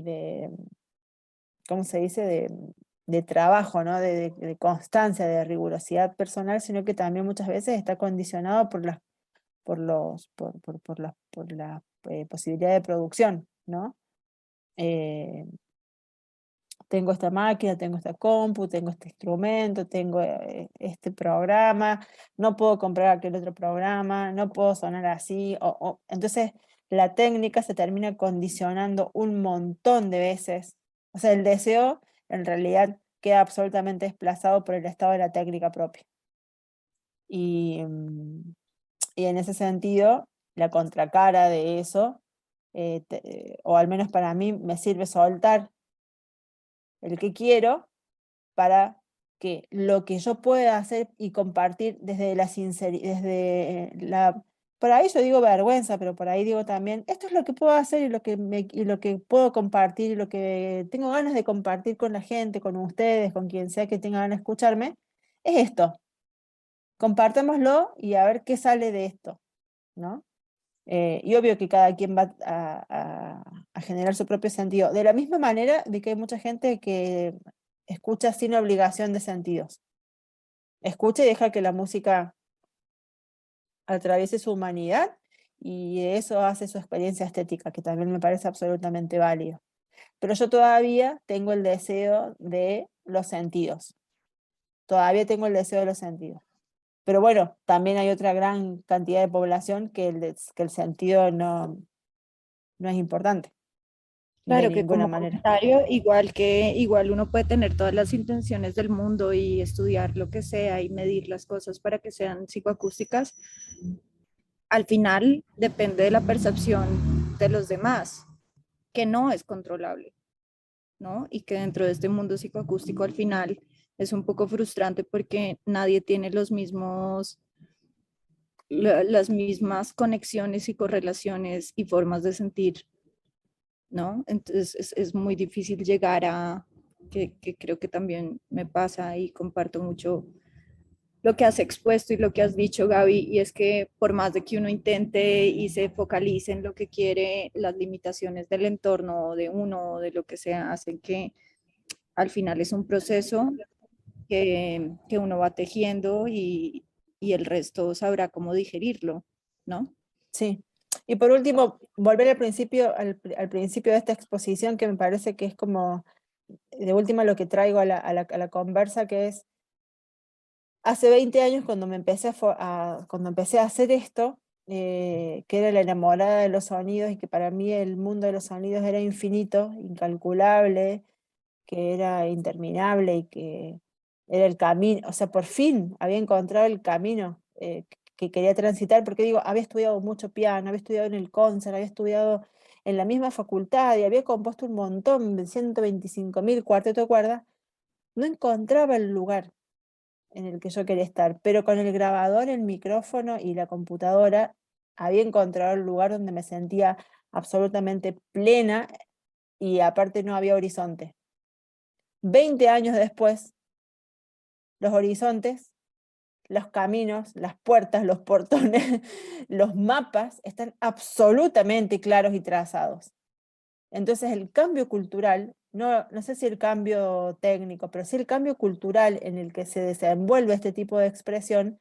de ¿cómo se dice? De trabajo, ¿no? De constancia, de rigurosidad personal, sino que también muchas veces está condicionado por la posibilidad de producción, ¿no? Tengo esta máquina, tengo esta compu, tengo este instrumento, tengo este programa, no puedo comprar aquel otro programa, no puedo sonar así. Entonces la técnica se termina condicionando un montón de veces. O sea, el deseo en realidad queda absolutamente desplazado por el estado de la técnica propia. Y en ese sentido, la contracara de eso, o al menos para mí, me sirve soltar el que quiero para que lo que yo pueda hacer y compartir desde la sinceridad, por ahí yo digo vergüenza, pero por ahí digo también, esto es lo que puedo hacer y lo que puedo compartir y lo que tengo ganas de compartir con la gente, con ustedes, con quien sea que tenga ganas de escucharme, es esto. Compartámoslo y a ver qué sale de esto, ¿no? Y obvio que cada quien va a generar su propio sentido. De la misma manera de que hay mucha gente que escucha sin obligación de sentidos. Escucha y deja que la música atraviese su humanidad, y eso hace su experiencia estética, que también me parece absolutamente válido. Pero yo todavía tengo el deseo de los sentidos. Todavía tengo el deseo de los sentidos. Pero bueno, también hay otra gran cantidad de población que el sentido no es importante. Claro De que ninguna como manera. comentario, igual uno puede tener todas las intenciones del mundo y estudiar lo que sea y medir las cosas para que sean psicoacústicas. Al final depende de la percepción de los demás, que no es controlable, ¿no? Y que dentro de este mundo psicoacústico al final es un poco frustrante porque nadie tiene las mismas conexiones y correlaciones y formas de sentir, ¿no? Entonces es muy difícil llegar a, que creo que también me pasa y comparto mucho lo que has expuesto y lo que has dicho, Gaby, y es que por más de que uno intente y se focalice en lo que quiere, las limitaciones del entorno, de uno, de lo que sea, hacen que al final es un proceso que uno va tejiendo y el resto sabrá cómo digerirlo, ¿no? Sí. Y por último, volver al principio de esta exposición, que me parece que es como, de última, lo que traigo a la conversa, que es hace 20 años cuando cuando empecé a hacer esto, que era la enamorada de los sonidos y que para mí el mundo de los sonidos era infinito, incalculable, que era interminable y que era el camino, o sea, por fin había encontrado el camino que quería transitar, porque digo, había estudiado mucho piano, había estudiado en el concert, había estudiado en la misma facultad y había compuesto un montón, 125.000 cuarteto de cuerdas, no encontraba el lugar en el que yo quería estar, pero con el grabador, el micrófono y la computadora había encontrado el lugar donde me sentía absolutamente plena y aparte no había horizonte. 20 años después, los horizontes, los caminos, las puertas, los portones, los mapas están absolutamente claros y trazados. Entonces el cambio cultural, no sé si el cambio técnico, pero sí el cambio cultural en el que se desenvuelve este tipo de expresión,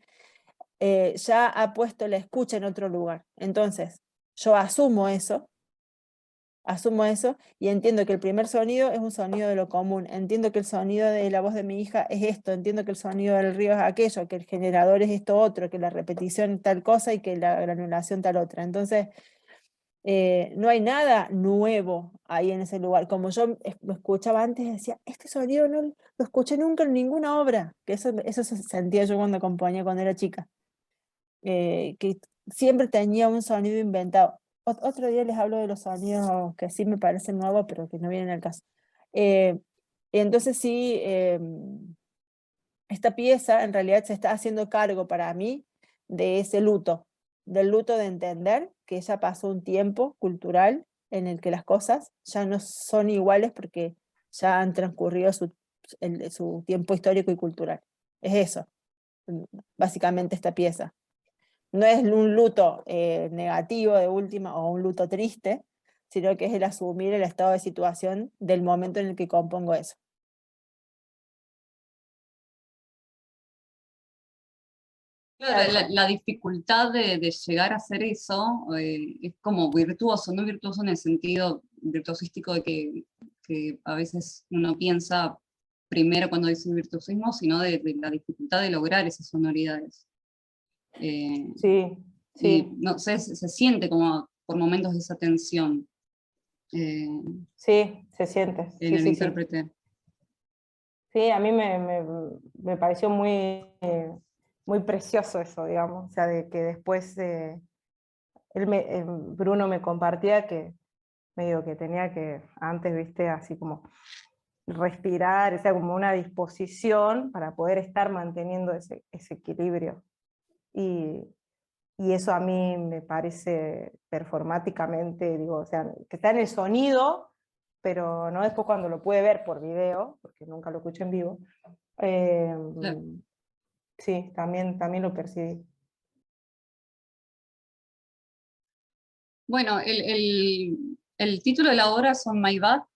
ya ha puesto la escucha en otro lugar. Entonces, yo asumo eso y entiendo que el primer sonido es un sonido de lo común, entiendo que el sonido de la voz de mi hija es esto, entiendo que el sonido del río es aquello, que el generador es esto otro, que la repetición tal cosa y que la granulación tal otra. Entonces, no hay nada nuevo ahí en ese lugar. Como yo lo escuchaba antes, decía, este sonido no lo escuché nunca en ninguna obra, que eso se sentía yo cuando componía cuando era chica, que siempre tenía un sonido inventado. Otro día les hablo de los sonidos que sí me parecen nuevos, pero que no vienen al caso. Y entonces sí, esta pieza en realidad se está haciendo cargo para mí de ese luto, del luto de entender que ya pasó un tiempo cultural en el que las cosas ya no son iguales porque ya han transcurrido su tiempo histórico y cultural. Es eso, básicamente esta pieza. No es un luto negativo de última o un luto triste, sino que es el asumir el estado de situación del momento en el que compongo eso. Claro, la dificultad de llegar a hacer eso es como virtuoso, no virtuoso en el sentido virtuosístico de que a veces uno piensa primero cuando dice virtuosismo, sino de la dificultad de lograr esas sonoridades. Sí, Y sí. no sé, se siente como por momentos esa tensión Sí, se siente. en Sí, el sí, sí. intérprete. Sí, a mí me pareció muy, muy precioso eso, digamos, o sea, de que después Bruno me compartía que medio que tenía que antes, viste, así como respirar, o sea, como una disposición para poder estar manteniendo ese equilibrio. Y eso a mí me parece performáticamente, digo, o sea, que está en el sonido, pero no después cuando lo pude ver por video, porque nunca lo escuché en vivo. Claro. Sí, también lo percibí. Bueno, el título de la obra es On My Back,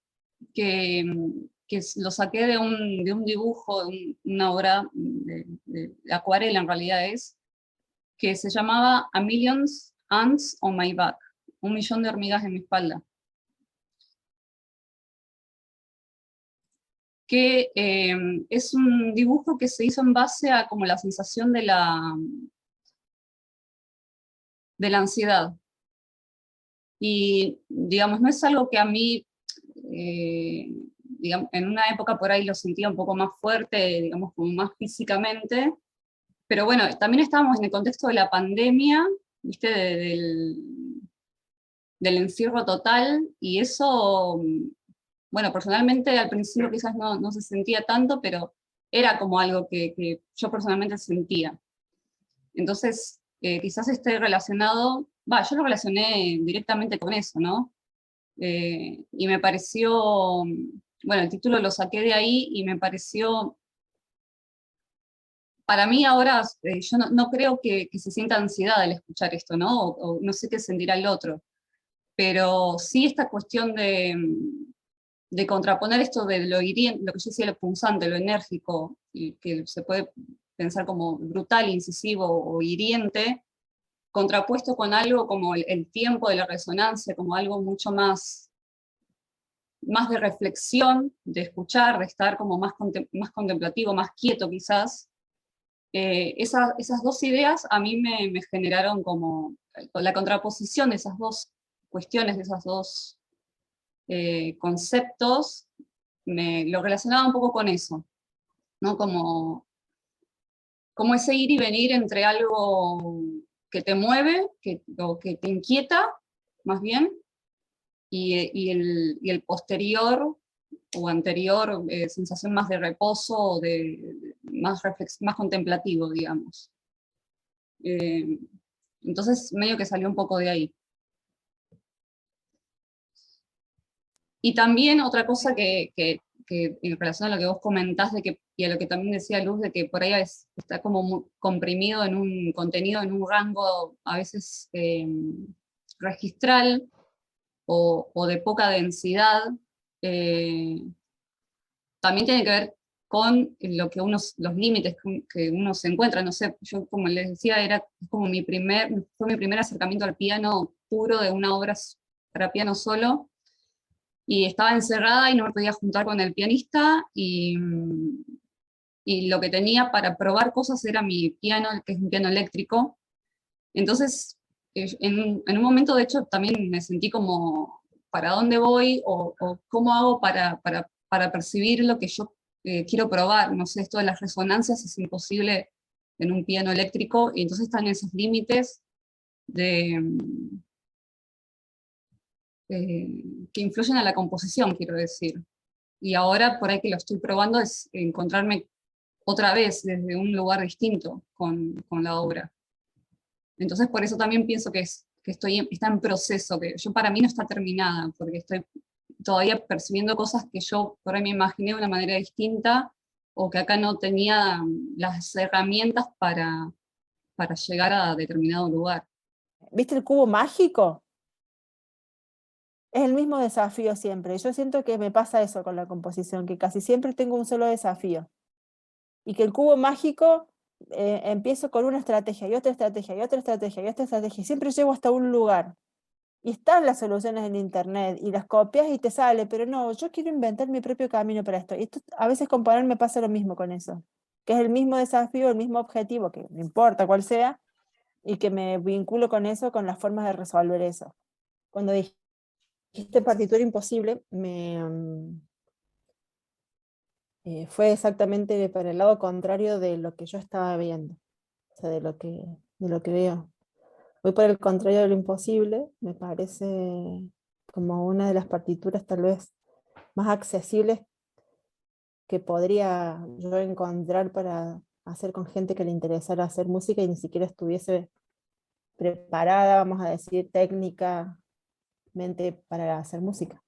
que lo saqué de un dibujo, una obra de acuarela en realidad es, que se llamaba A Million Ants on My Back, 1.000.000 de hormigas en mi espalda. Que es un dibujo que se hizo en base a como la sensación de la ansiedad. Y, digamos, no es algo que a mí, digamos, en una época por ahí lo sentía un poco más fuerte, digamos, como más físicamente, pero bueno, también estábamos en el contexto de la pandemia, ¿viste? Del encierro total, y eso, bueno, personalmente al principio quizás no se sentía tanto, pero era como algo que yo personalmente sentía. Entonces, quizás esté relacionado, yo lo relacioné directamente con eso, ¿no? Y me pareció, bueno, el título lo saqué de ahí y me pareció, para mí ahora, yo no creo que se sienta ansiedad al escuchar esto, ¿no? O no sé qué sentirá el otro, pero sí esta cuestión de contraponer esto de lo hiriente, lo que yo decía, lo punzante, lo enérgico, y que se puede pensar como brutal, incisivo o hiriente, contrapuesto con algo como el tiempo de la resonancia, como algo mucho más de reflexión, de escuchar, de estar como más contemplativo, más quieto quizás, esas dos ideas a mí me generaron como la contraposición de esas dos cuestiones, de esos dos conceptos, lo relacionaba un poco con eso, ¿no? Como ese ir y venir entre algo que te mueve, o que te inquieta, más bien, y el posterior o anterior sensación más de reposo, o más contemplativo, digamos. Entonces, medio que salió un poco de ahí. Y también otra cosa que en relación a lo que vos comentás, y a lo que también decía Luz, de que por ahí está como muy comprimido en un contenido, en un rango a veces registral, o de poca densidad, también tiene que ver con lo que los límites que uno se encuentra. No sé, yo como les decía, fue mi primer acercamiento al piano puro, de una obra para piano solo, y estaba encerrada y no me podía juntar con el pianista, y lo que tenía para probar cosas era mi piano, que es un piano eléctrico. Entonces, en un momento, de hecho, también me sentí como, ¿para dónde voy? O ¿cómo hago para percibir lo que yo quiero probar? No sé, esto de las resonancias es imposible en un piano eléctrico, y entonces están esos límites que influyen a la composición, quiero decir. Y ahora, por ahí que lo estoy probando, es encontrarme otra vez desde un lugar distinto con la obra. Entonces, por eso también pienso que está en proceso, que para mí no está terminada, porque estoy todavía percibiendo cosas que yo por ahí me imaginé de una manera distinta, o que acá no tenía las herramientas para llegar a determinado lugar. ¿Viste el cubo mágico? Es el mismo desafío siempre. Yo siento que me pasa eso con la composición, que casi siempre tengo un solo desafío. Y que el cubo mágico, empiezo con una estrategia, y otra estrategia, y otra estrategia, y otra estrategia, y siempre llego hasta un lugar. Y están las soluciones en internet, y las copias y te sale, pero no, yo quiero inventar mi propio camino para esto. Y esto, a veces con poner me pasa lo mismo con eso, que es el mismo desafío, el mismo objetivo, que no importa cuál sea, y que me vinculo con eso, con las formas de resolver eso. Cuando dijiste partitura imposible, fue exactamente para el lado contrario de lo que yo estaba viendo, o sea, de lo que veo. Voy por el contrario de lo imposible, me parece como una de las partituras tal vez más accesibles que podría yo encontrar para hacer con gente que le interesara hacer música y ni siquiera estuviese preparada, vamos a decir, técnicamente para hacer música.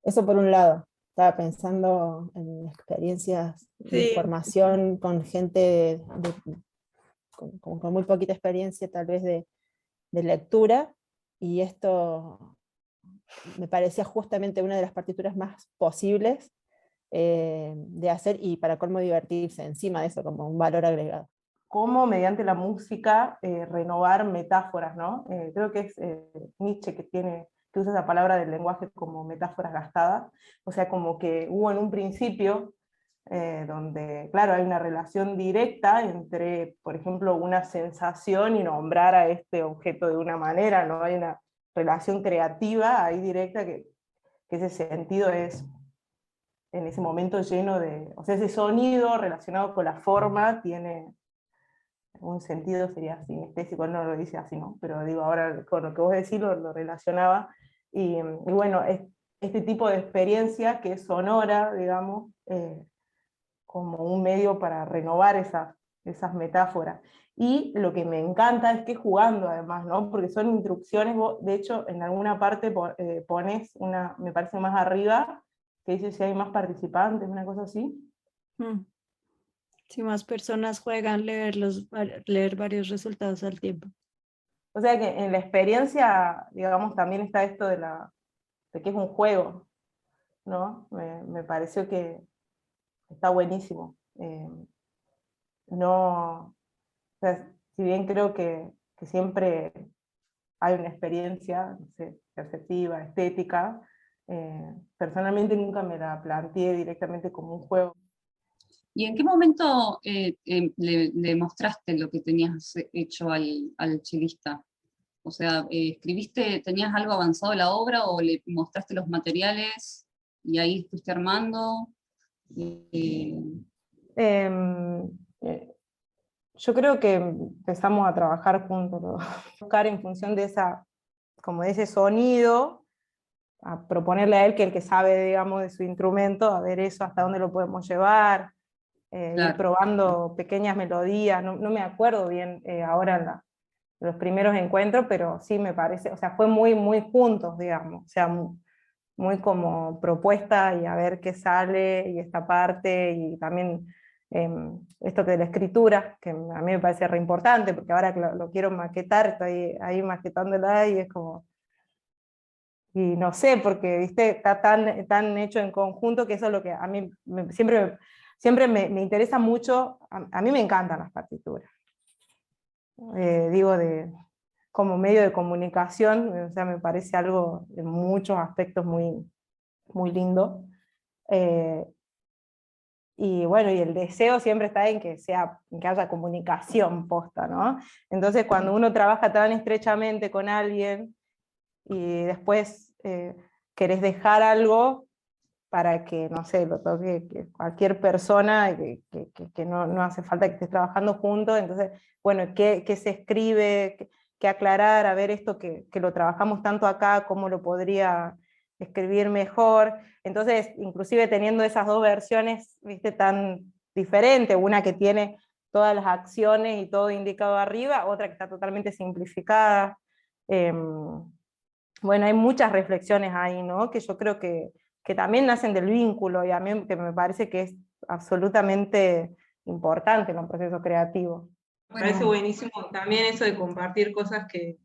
Eso por un lado. Estaba pensando en experiencias de Sí. formación con gente con muy poquita experiencia tal vez de lectura, y esto me parecía justamente una de las partituras más posibles de hacer, y para colmo divertirse encima de eso como un valor agregado. Cómo mediante la música renovar metáforas, ¿no? Creo que es Nietzsche que usa esa palabra del lenguaje como metáforas gastadas, o sea, como que hubo en un principio donde, claro, hay una relación directa entre, por ejemplo, una sensación y nombrar a este objeto de una manera, ¿no? Hay una relación creativa ahí directa que ese sentido es en ese momento lleno de, o sea, ese sonido relacionado con la forma tiene un sentido, sería sinestésico, no lo dice así, ¿no? Pero digo, ahora con lo que vos decís lo relacionaba, y bueno, este tipo de experiencia que es sonora, digamos, como un medio para renovar esas metáforas. Y lo que me encanta es que jugando además, ¿no? Porque son instrucciones, vos, de hecho en alguna parte pones una, me parece más arriba, que dice si hay más participantes, una cosa así. Si más personas juegan, leer varios resultados al tiempo. O sea que en la experiencia, digamos, también está esto de que es un juego, ¿no? Me pareció que está buenísimo. No, o sea, si bien creo que siempre hay una experiencia, no sé, perceptiva, estética, personalmente nunca me la planteé directamente como un juego. ¿Y en qué momento le mostraste lo que tenías hecho al chelista? O sea, ¿escribiste, tenías algo avanzado en la obra o le mostraste los materiales y ahí fuiste armando? Yo creo que empezamos a trabajar juntos, ¿no? Buscar en función de como de ese sonido, a proponerle a él, que el que sabe, digamos, de su instrumento, a ver eso, hasta dónde lo podemos llevar, ir probando pequeñas melodías, no me acuerdo bien ahora los primeros encuentros, pero sí me parece, o sea, fue muy, muy juntos, digamos, o sea, muy como propuesta y a ver qué sale, y esta parte, y también esto que de la escritura, que a mí me parece re importante, porque ahora que lo quiero maquetar, estoy ahí maquetándola y es como, y no sé, porque viste, está tan hecho en conjunto que eso es lo que a mí siempre me interesa mucho, a mí me encantan las partituras. Digo, como medio de comunicación, o sea, me parece algo en muchos aspectos muy, muy lindo. Y bueno, y el deseo siempre está en que haya comunicación posta, ¿no? Entonces cuando uno trabaja tan estrechamente con alguien y después querés dejar algo para que, no sé, lo toque cualquier persona, que no hace falta que estés trabajando juntos, entonces, bueno, ¿qué se escribe? ¿Qué aclarar? A ver esto que lo trabajamos tanto acá, ¿cómo lo podría escribir mejor? Entonces, inclusive teniendo esas dos versiones, viste, tan diferentes, una que tiene todas las acciones y todo indicado arriba, otra que está totalmente simplificada. Bueno, hay muchas reflexiones ahí, ¿no? Que yo creo que también nacen del vínculo, y a mí que me parece que es absolutamente importante en un proceso creativo. Me parece buenísimo también eso de compartir cosas que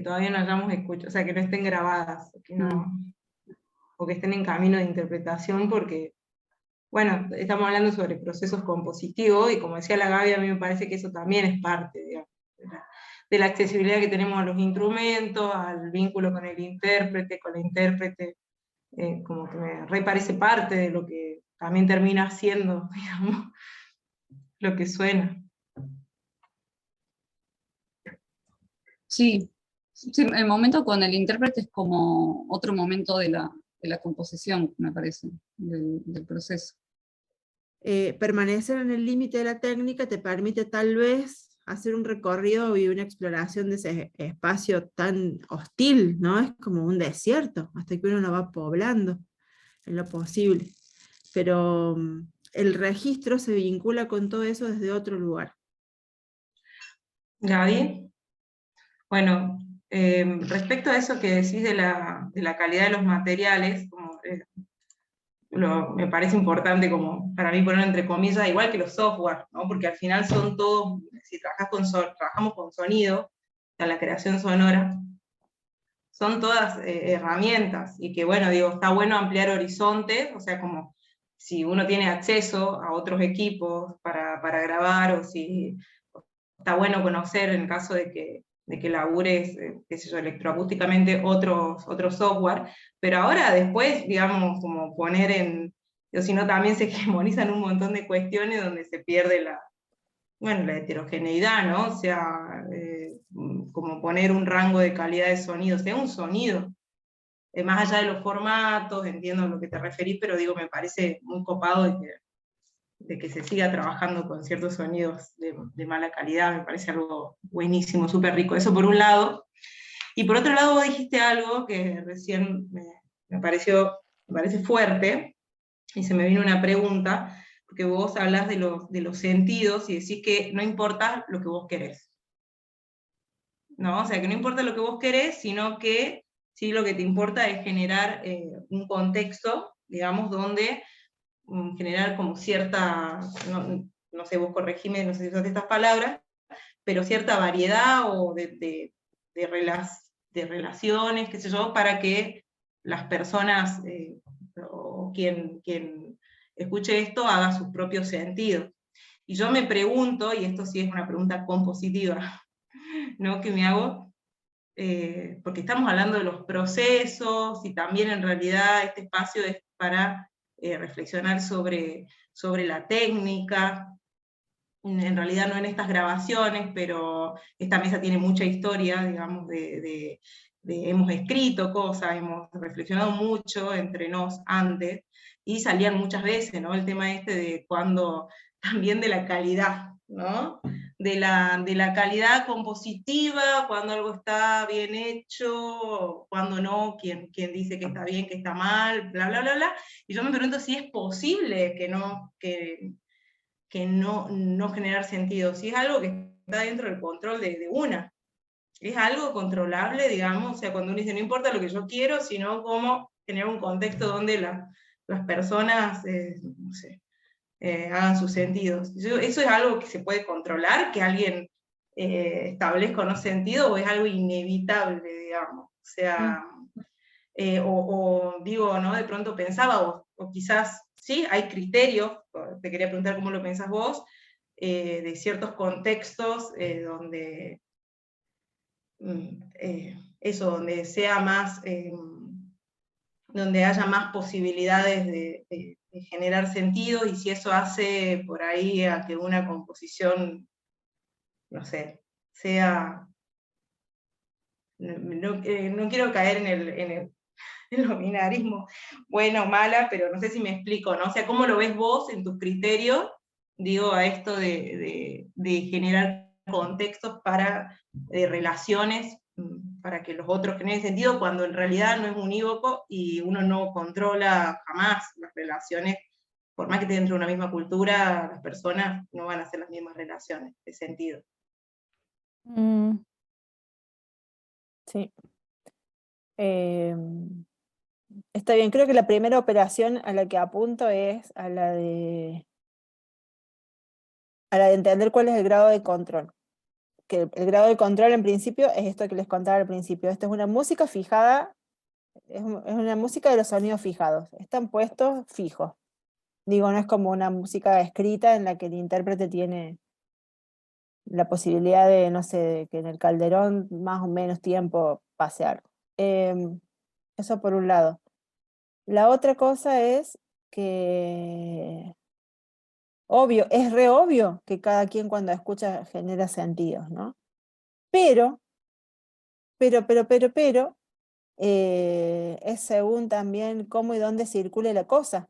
todavía no hayamos escuchado, o sea, que no estén grabadas, o que estén en camino de interpretación, porque, bueno, estamos hablando sobre procesos compositivos, y como decía la Gaby, a mí me parece que eso también es parte, digamos, de la accesibilidad que tenemos a los instrumentos, al vínculo con el intérprete, con la intérprete, como que me reparece parte de lo que también termina siendo, digamos, lo que suena. Sí, el momento con el intérprete es como otro momento de la composición, me parece, del proceso. Permanecer en el límite de la técnica te permite tal vez hacer un recorrido y una exploración de ese espacio tan hostil, ¿no? Es como un desierto, hasta que uno lo va poblando en lo posible. Pero el registro se vincula con todo eso desde otro lugar. Gaby, bueno, respecto a eso que decís de la calidad de los materiales, como, me parece importante como para mí ponerlo entre comillas, igual que los software, ¿no? Porque al final son todos, si trabajamos con sonido, la creación sonora, son todas herramientas, y que bueno, digo, está bueno ampliar horizontes, o sea, como si uno tiene acceso a otros equipos para grabar, o si está bueno conocer en caso de que labures, qué sé yo, electroacústicamente otros software, pero ahora después, digamos, como poner o si no también se hegemonizan un montón de cuestiones donde se pierde la heterogeneidad, ¿no? O sea, como poner un rango de calidad de sonido, sea un sonido, más allá de los formatos, entiendo a lo que te referís, pero digo, me parece muy copado de que se siga trabajando con ciertos sonidos de mala calidad, me parece algo buenísimo, súper rico, eso por un lado. Y por otro lado vos dijiste algo que recién me parece fuerte, y se me vino una pregunta, porque vos hablas de los sentidos y decís que no importa lo que vos querés. ¿No? O sea, que no importa lo que vos querés, sino que sí lo que te importa es generar un contexto, digamos, donde generar como cierta, no sé, vos corregime, no sé si usaste estas palabras, pero cierta variedad o de relaciones, qué sé yo, para que las personas o quien escuche esto haga sus propios sentidos. Y yo me pregunto, y esto sí es una pregunta compositiva, ¿no? Que me hago, porque estamos hablando de los procesos, y también en realidad este espacio es para reflexionar sobre la técnica. En realidad no en estas grabaciones, pero esta mesa tiene mucha historia, digamos, hemos escrito cosas, hemos reflexionado mucho entre nos antes, y salían muchas veces, ¿no? El tema este de cuando, también de la calidad, ¿no? De la calidad compositiva, cuando algo está bien hecho, cuando no, quien dice que está bien, que está mal, bla, bla, bla, bla. Y yo me pregunto si es posible que no generar sentido, si es algo que está dentro del control de una. Es algo controlable, digamos, o sea, cuando uno dice, no importa lo que yo quiero, sino cómo generar un contexto donde las personas, no sé, hagan sus sentidos. ¿Eso es algo que se puede controlar, que alguien establezca unos sentidos, o es algo inevitable, digamos? O sea, o digo, ¿no? De pronto pensaba, o quizás, sí, hay criterios, te quería preguntar cómo lo pensás vos, de ciertos contextos donde eso, donde sea más, donde haya más posibilidades de generar sentido, y si eso hace por ahí a que una composición, no sé, sea, no quiero caer en el binarismo, buena o mala, pero no sé si me explico, ¿no? O sea, ¿cómo lo ves vos en tus criterios, digo, a esto de generar contextos para relaciones, para que los otros generen sentido, cuando en realidad no es unívoco y uno no controla jamás las relaciones, por más que esté dentro de una misma cultura, las personas no van a hacer las mismas relaciones de sentido? Sí. Está bien, creo que la primera operación a la que apunto es a la de entender cuál es el grado de control. Que el grado de control en principio es esto que les contaba al principio. Esta es una música fijada, es una música de los sonidos fijados, están puestos fijos. Digo, no es como una música escrita en la que el intérprete tiene la posibilidad de, no sé, de que en el calderón más o menos tiempo pase algo. Eso por un lado. La otra cosa es que, obvio, es re obvio que cada quien cuando escucha genera sentidos, ¿no? Pero, es según también cómo y dónde circule la cosa.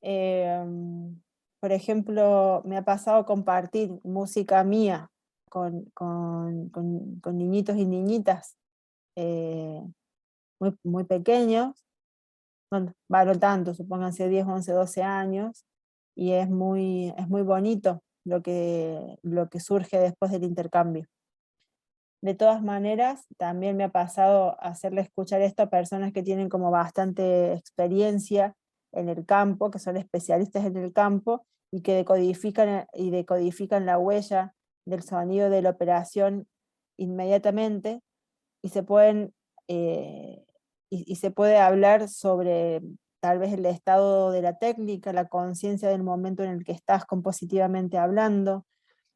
Por ejemplo, me ha pasado compartir música mía con niñitos y niñitas muy pequeños, bueno, no tanto, supónganse 10, 11, 12 años, y es muy bonito lo que surge después del intercambio. De todas maneras, también me ha pasado hacerle escuchar esto a personas que tienen como bastante experiencia en el campo, que son especialistas en el campo, y que decodifican la huella del sonido de la operación inmediatamente, y se pueden y se puede hablar sobre tal vez el estado de la técnica, la conciencia del momento en el que estás compositivamente hablando,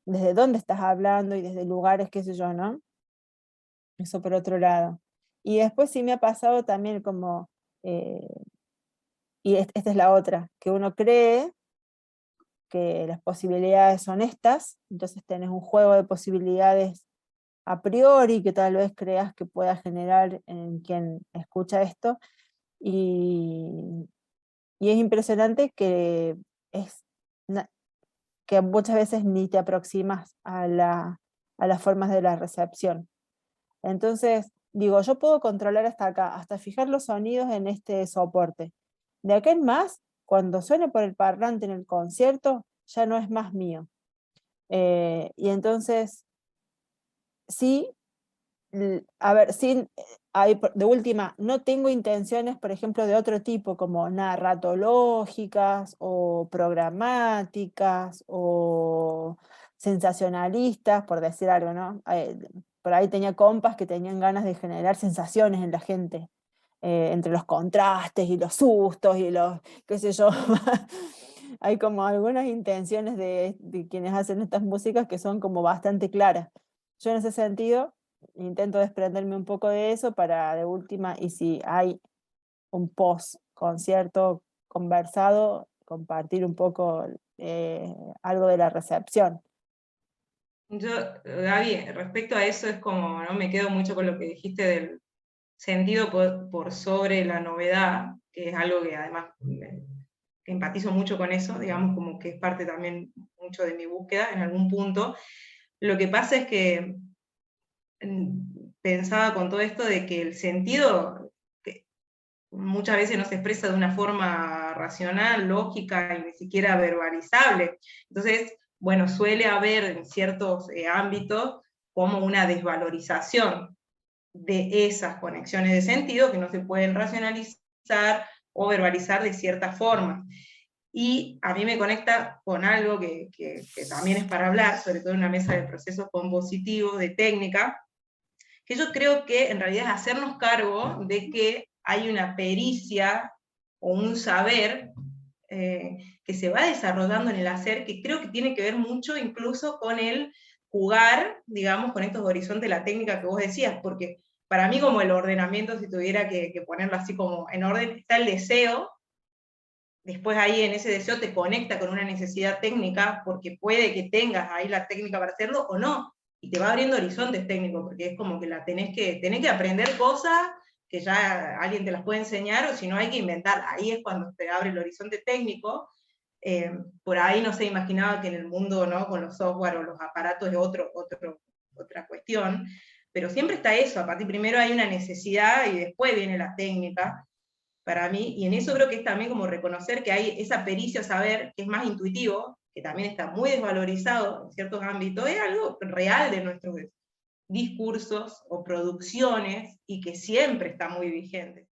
desde dónde estás hablando y desde lugares, qué sé yo, ¿no? Eso por otro lado. Y después sí me ha pasado también como, y esta es la otra, que uno cree que las posibilidades son estas, entonces tenés un juego de posibilidades a priori que tal vez creas que pueda generar en quien escucha esto, y es impresionante que que muchas veces ni te aproximas a las formas de la recepción. Entonces, digo, yo puedo controlar hasta acá, hasta fijar los sonidos en este soporte. De acá en más, cuando suene por el parlante en el concierto, ya no es más mío. Y entonces, sí, a ver, de última, no tengo intenciones, por ejemplo, de otro tipo, como narratológicas, o programáticas, o sensacionalistas, por decir algo, ¿no? Por ahí tenía compas que tenían ganas de generar sensaciones en la gente, entre los contrastes y los sustos y los, qué sé yo. Hay como algunas intenciones de quienes hacen estas músicas que son como bastante claras. Yo en ese sentido intento desprenderme un poco de eso para de última, y si hay un post concierto conversado, compartir un poco algo de la recepción. Yo, Gaby, respecto a eso es como, ¿no? Me quedo mucho con lo que dijiste del sentido por sobre la novedad, que es algo que además que empatizo mucho con eso, digamos, como que es parte también mucho de mi búsqueda en algún punto. Lo que pasa es que pensaba con todo esto de que el sentido que muchas veces no se expresa de una forma racional, lógica y ni siquiera verbalizable. Entonces, bueno, suele haber en ciertos ámbitos como una desvalorización de esas conexiones de sentido que no se pueden racionalizar o verbalizar de cierta forma. Y a mí me conecta con algo que también es para hablar, sobre todo en una mesa de procesos compositivos, de técnica, que yo creo que en realidad es hacernos cargo de que hay una pericia o un saber que se va desarrollando en el hacer, que creo que tiene que ver mucho incluso con el jugar, digamos, con estos horizontes de la técnica que vos decías, porque para mí como el ordenamiento, si tuviera que ponerlo así como en orden, está el deseo, después ahí en ese deseo te conecta con una necesidad técnica, porque puede que tengas ahí la técnica para hacerlo o no, y te va abriendo horizontes técnicos, porque es como que tenés que aprender cosas que ya alguien te las puede enseñar, o si no hay que inventar. Ahí es cuando te abre el horizonte técnico. Por ahí no se imaginaba que en el mundo, ¿no? Con los software o los aparatos es otra cuestión, pero siempre está eso, aparte primero hay una necesidad y después viene la técnica, para mí, y en eso creo que es también como reconocer que hay esa pericia saber que es más intuitivo, que también está muy desvalorizado en ciertos ámbitos, es algo real de nuestros discursos o producciones, y que siempre está muy vigente.